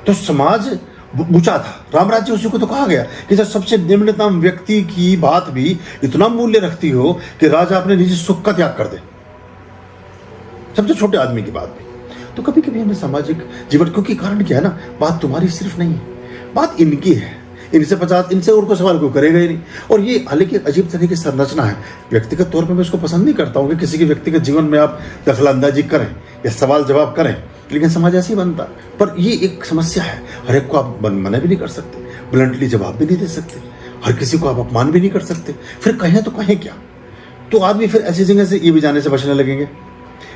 तो समाज ऊंचा था, राम राज्य उसी को तो कहा गया कि जब सबसे निम्नतम व्यक्ति की बात भी इतना मूल्य रखती हो कि राजा अपने निजी सुख का त्याग कर दे, सबसे छोटे आदमी की बात भी। तो कभी कभी हमें सामाजिक जीवन, क्योंकि कारण क्या है ना, बात तुम्हारी सिर्फ नहीं है, बात इनकी है। इनसे और को सवाल कोई करेगा ही नहीं। और ये हालांकि अजीब तरह की संरचना है। व्यक्तिगत तौर पर मैं इसको पसंद नहीं करता हूँ कि किसी के व्यक्तिगत जीवन में आप दखलंदाजी करें या सवाल जवाब करें, लेकिन समाज ऐसे ही बनता है। पर ये एक समस्या है, हर एक को आप मना भी नहीं कर सकते, ब्लंटली जवाब भी नहीं दे सकते, हर किसी को आप अपमान भी नहीं कर सकते। फिर कहें तो कहें क्या? तो आदमी फिर ऐसी जगह से ये भी जाने से बचने लगेंगे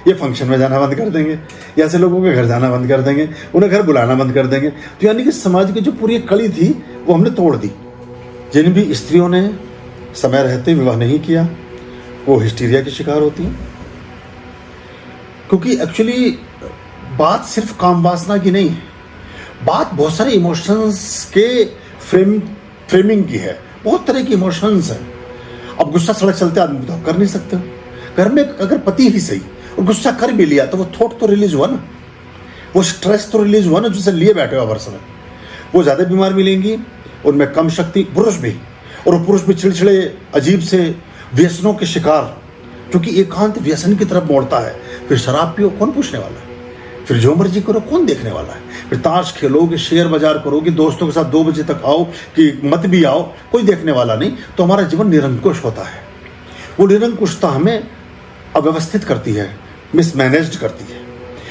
ये फंक्शन में जाना बंद कर देंगे, या ऐसे लोगों के घर जाना बंद कर देंगे, उन्हें घर बुलाना बंद कर देंगे। तो यानी कि समाज की जो पूरी कड़ी थी वो हमने तोड़ दी। जिन भी स्त्रियों ने समय रहते विवाह नहीं किया वो हिस्टीरिया की शिकार होती हैं, क्योंकि एक्चुअली बात सिर्फ काम वासना की नहीं है, बात बहुत सारे इमोशंस के फ्रेमिंग की है। बहुत तरह की इमोशंस हैं। अब गुस्सा सड़क चलते आदमी तो आप कर नहीं सकते हो। घर में अगर पति ही सही और गुस्सा कर भी लिया तो वो थॉट तो रिलीज हुआ ना, वो स्ट्रेस तो रिलीज हुआ ना, जिसे लिए बैठे हो हर समय। वो ज़्यादा बीमार मिलेंगी, उनमें कम शक्ति, पुरुष भी, और वो पुरुष भी चिड़चिड़े अजीब से व्यसनों के शिकार, क्योंकि एकांत व्यसन की तरफ मोड़ता है। फिर शराब पियो, कौन पूछने वाला है? फिर जो मर्जी करो, कौन देखने वाला है? फिर ताश खेलोगे, शेयर बाजार करोगे, दोस्तों के साथ 2 बजे तक आओ कि मत भी आओ, कोई देखने वाला नहीं। तो हमारा जीवन निरंकुश होता है। वो निरंकुशता हमें अव्यवस्थित करती है, मिसमैनेज्ड करती है।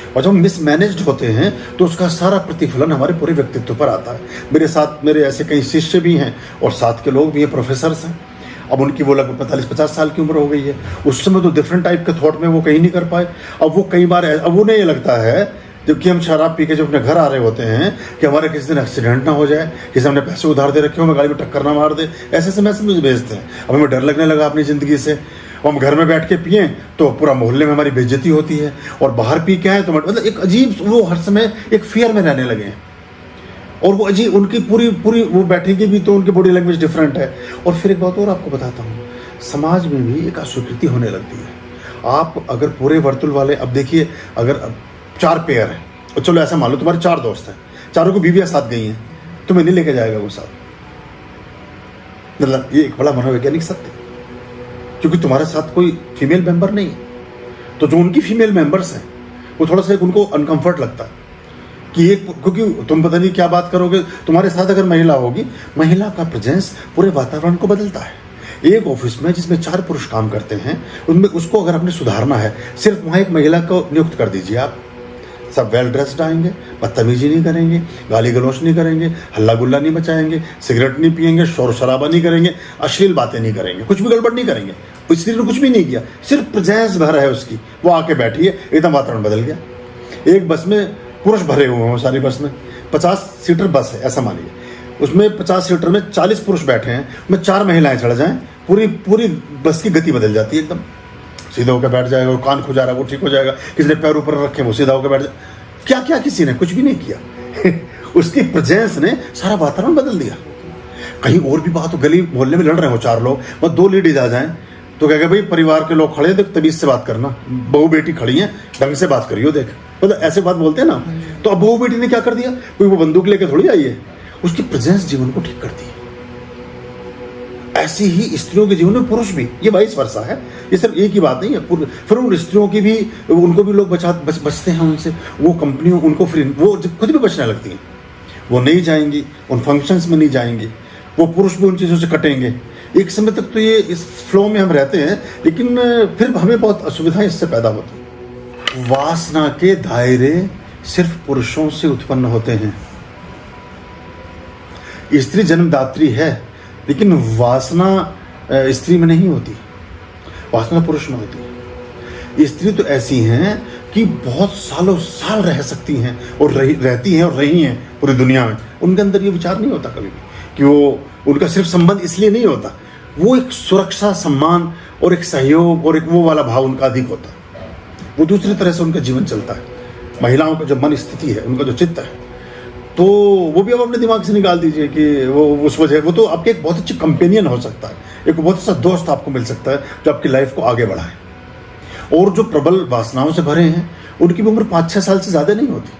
और जब हम मिसमैनेज्ड होते हैं तो उसका सारा प्रतिफलन हमारे पूरे व्यक्तित्व पर आता है। मेरे साथ मेरे ऐसे कई शिष्य भी हैं और साथ के लोग भी हैं, प्रोफेसर्स हैं। अब उनकी वो लगभग 45-50 साल की उम्र हो गई है। उस समय तो डिफरेंट टाइप के थॉट में वो कहीं नहीं कर पाए। अब वो कई बार, अब उन्हें ये लगता है जबकि हम शराब पी के जब अपने घर आ रहे होते हैं कि हमारे किसी दिन एक्सीडेंट ना हो जाए, किसी हमने पैसे उधार दे रखे हो, हमें गाड़ी में टक्कर ना मार दे, ऐसे मैसेज भेजते हैं। अब हमें डर लगने लगा अपनी ज़िंदगी से। हम घर में बैठ के पिए तो पूरा मोहल्ले में हमारी बेइज्जती होती है, और बाहर पी के आए तो मतलब एक अजीब, वो हर समय एक फियर में रहने लगे हैं। और वो अजीब, उनकी पूरी वो बैठेगी भी तो उनकी बॉडी लैंग्वेज डिफरेंट है। और फिर एक बात और आपको बताता हूँ, समाज में भी एक अस्वीकृति होने लगती है। आप अगर पूरे वर्तुल वाले, अब देखिए, अगर 4 पेयर हैं, और चलो ऐसा मान लो तुम्हारे 4 दोस्त हैं, चारों को बीवियाँ साथ गई हैं, तुम्हें नहीं लेके जाएगा वो साथ। मतलब ये एक बड़ा मनोवैज्ञानिक सत्य, क्योंकि तुम्हारे साथ कोई फीमेल मेंबर नहीं है। तो जो उनकी फीमेल मेंबर्स हैं वो थोड़ा सा एक उनको अनकंफर्ट लगता है कि एक, क्योंकि तुम पता नहीं क्या बात करोगे। तुम्हारे साथ अगर महिला होगी, महिला का प्रेजेंस पूरे वातावरण को बदलता है। एक ऑफिस में जिसमें 4 पुरुष काम करते हैं, उनमें उसको अगर आपने सुधारना है, सिर्फ वहाँ एक महिला को नियुक्त कर दीजिए। आप सब वेल ड्रेस्ड आएंगे, बदतमीजी नहीं करेंगे, गाली गलौच नहीं करेंगे, हल्ला गुल्ला नहीं मचाएंगे, सिगरेट नहीं पिएंगे, शोर शराबा नहीं करेंगे, अश्लील बातें नहीं करेंगे, कुछ भी गड़बड़ नहीं करेंगे। उस स्त्री ने कुछ भी नहीं किया, सिर्फ प्रेजेंस भर है उसकी, वो आके बैठी है, एकदम वातावरण बदल गया। एक बस में पुरुष भरे हुए हैं, सारी बस में 50 सीटर बस है ऐसा मानिए, उसमें 50 सीटर में 40 पुरुष बैठे हैं, उसमें 4 महिलाएं चढ़ जाएं, पूरी बस की गति बदल जाती है एकदम। सीधा होकर बैठ जाएगा, वो कान खुजा रहा है वो ठीक हो जाएगा, किसी ने पैर ऊपर रखे वो सीधा होकर बैठ जाए। क्या क्या किसी ने कुछ भी नहीं किया उसकी प्रेजेंस ने सारा वातावरण बदल दिया। कहीं और भी बात हो, गली मोहल्ले में लड़ रहे हो 4 लोग, बस 2 लेडीज आ जाएं तो कहेगा भाई परिवार के लोग खड़े, देख तमीज से बात करना, बहू बेटी खड़ी हैं, ढंग से बात करियो, देख, मतलब ऐसे बात बोलते हैं ना। तो अब बहू बेटी ने क्या कर दिया, कोई वो बंदूक लेके थोड़ी आई है, उसकी प्रेजेंस जीवन को ठीक कर दी। ऐसी ही स्त्रियों के जीवन में पुरुष भी, ये वाइस वर्सा है, ये सिर्फ एक ही बात नहीं है। फिर उन स्त्रियों की भी, उनको भी लोग बचते हैं उनसे, वो कंपनियों उनको फ्री, वो खुद भी बचने लगती हैं, वो नहीं जाएंगी उन फंक्शंस में, नहीं जाएंगी, वो पुरुष भी उन चीज़ों से कटेंगे। एक समय तक तो ये इस फ्लो में हम रहते हैं, लेकिन फिर हमें बहुत असुविधाएं इससे पैदा होती हैं। वासना के दायरे सिर्फ पुरुषों से उत्पन्न होते हैं। स्त्री जन्मदात्री है, लेकिन वासना स्त्री में नहीं होती, वासना पुरुष में होती है। स्त्री तो ऐसी हैं कि बहुत सालों साल रह सकती हैं और रहती हैं और रही हैं पूरी दुनिया में। उनके अंदर ये विचार नहीं होता कभी भी कि वो, उनका सिर्फ संबंध इसलिए नहीं होता, वो एक सुरक्षा, सम्मान और एक सहयोग और एक वो वाला भाव उनका अधिक होता है। वो दूसरी तरह से उनका जीवन चलता है। महिलाओं का जो मन स्थिति है, उनका जो चित्त है, तो वो भी अब अपने दिमाग से निकाल दीजिए कि वो उस वजह, वो तो आपके एक बहुत अच्छी कंपेनियन हो सकता है, एक बहुत अच्छा दोस्त आपको मिल सकता है जो आपकी लाइफ को आगे बढ़ाए। और जो प्रबल वासनाओं से भरे हैं, उनकी भी उम्र 5-6 साल से ज़्यादा नहीं होती,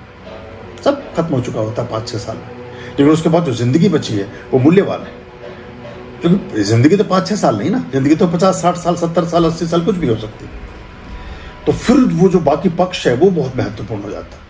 सब खत्म हो चुका होता है 5-6 साल में। लेकिन उसके बाद जो ज़िंदगी बची है वो मूल्यवान है, क्योंकि ज़िंदगी तो 5-6 साल नहीं ना, ज़िंदगी तो 50-60 साल, 70 साल, 80 साल कुछ भी हो सकती है। तो फिर वो जो बाकी पक्ष है वो बहुत महत्वपूर्ण हो जाता है।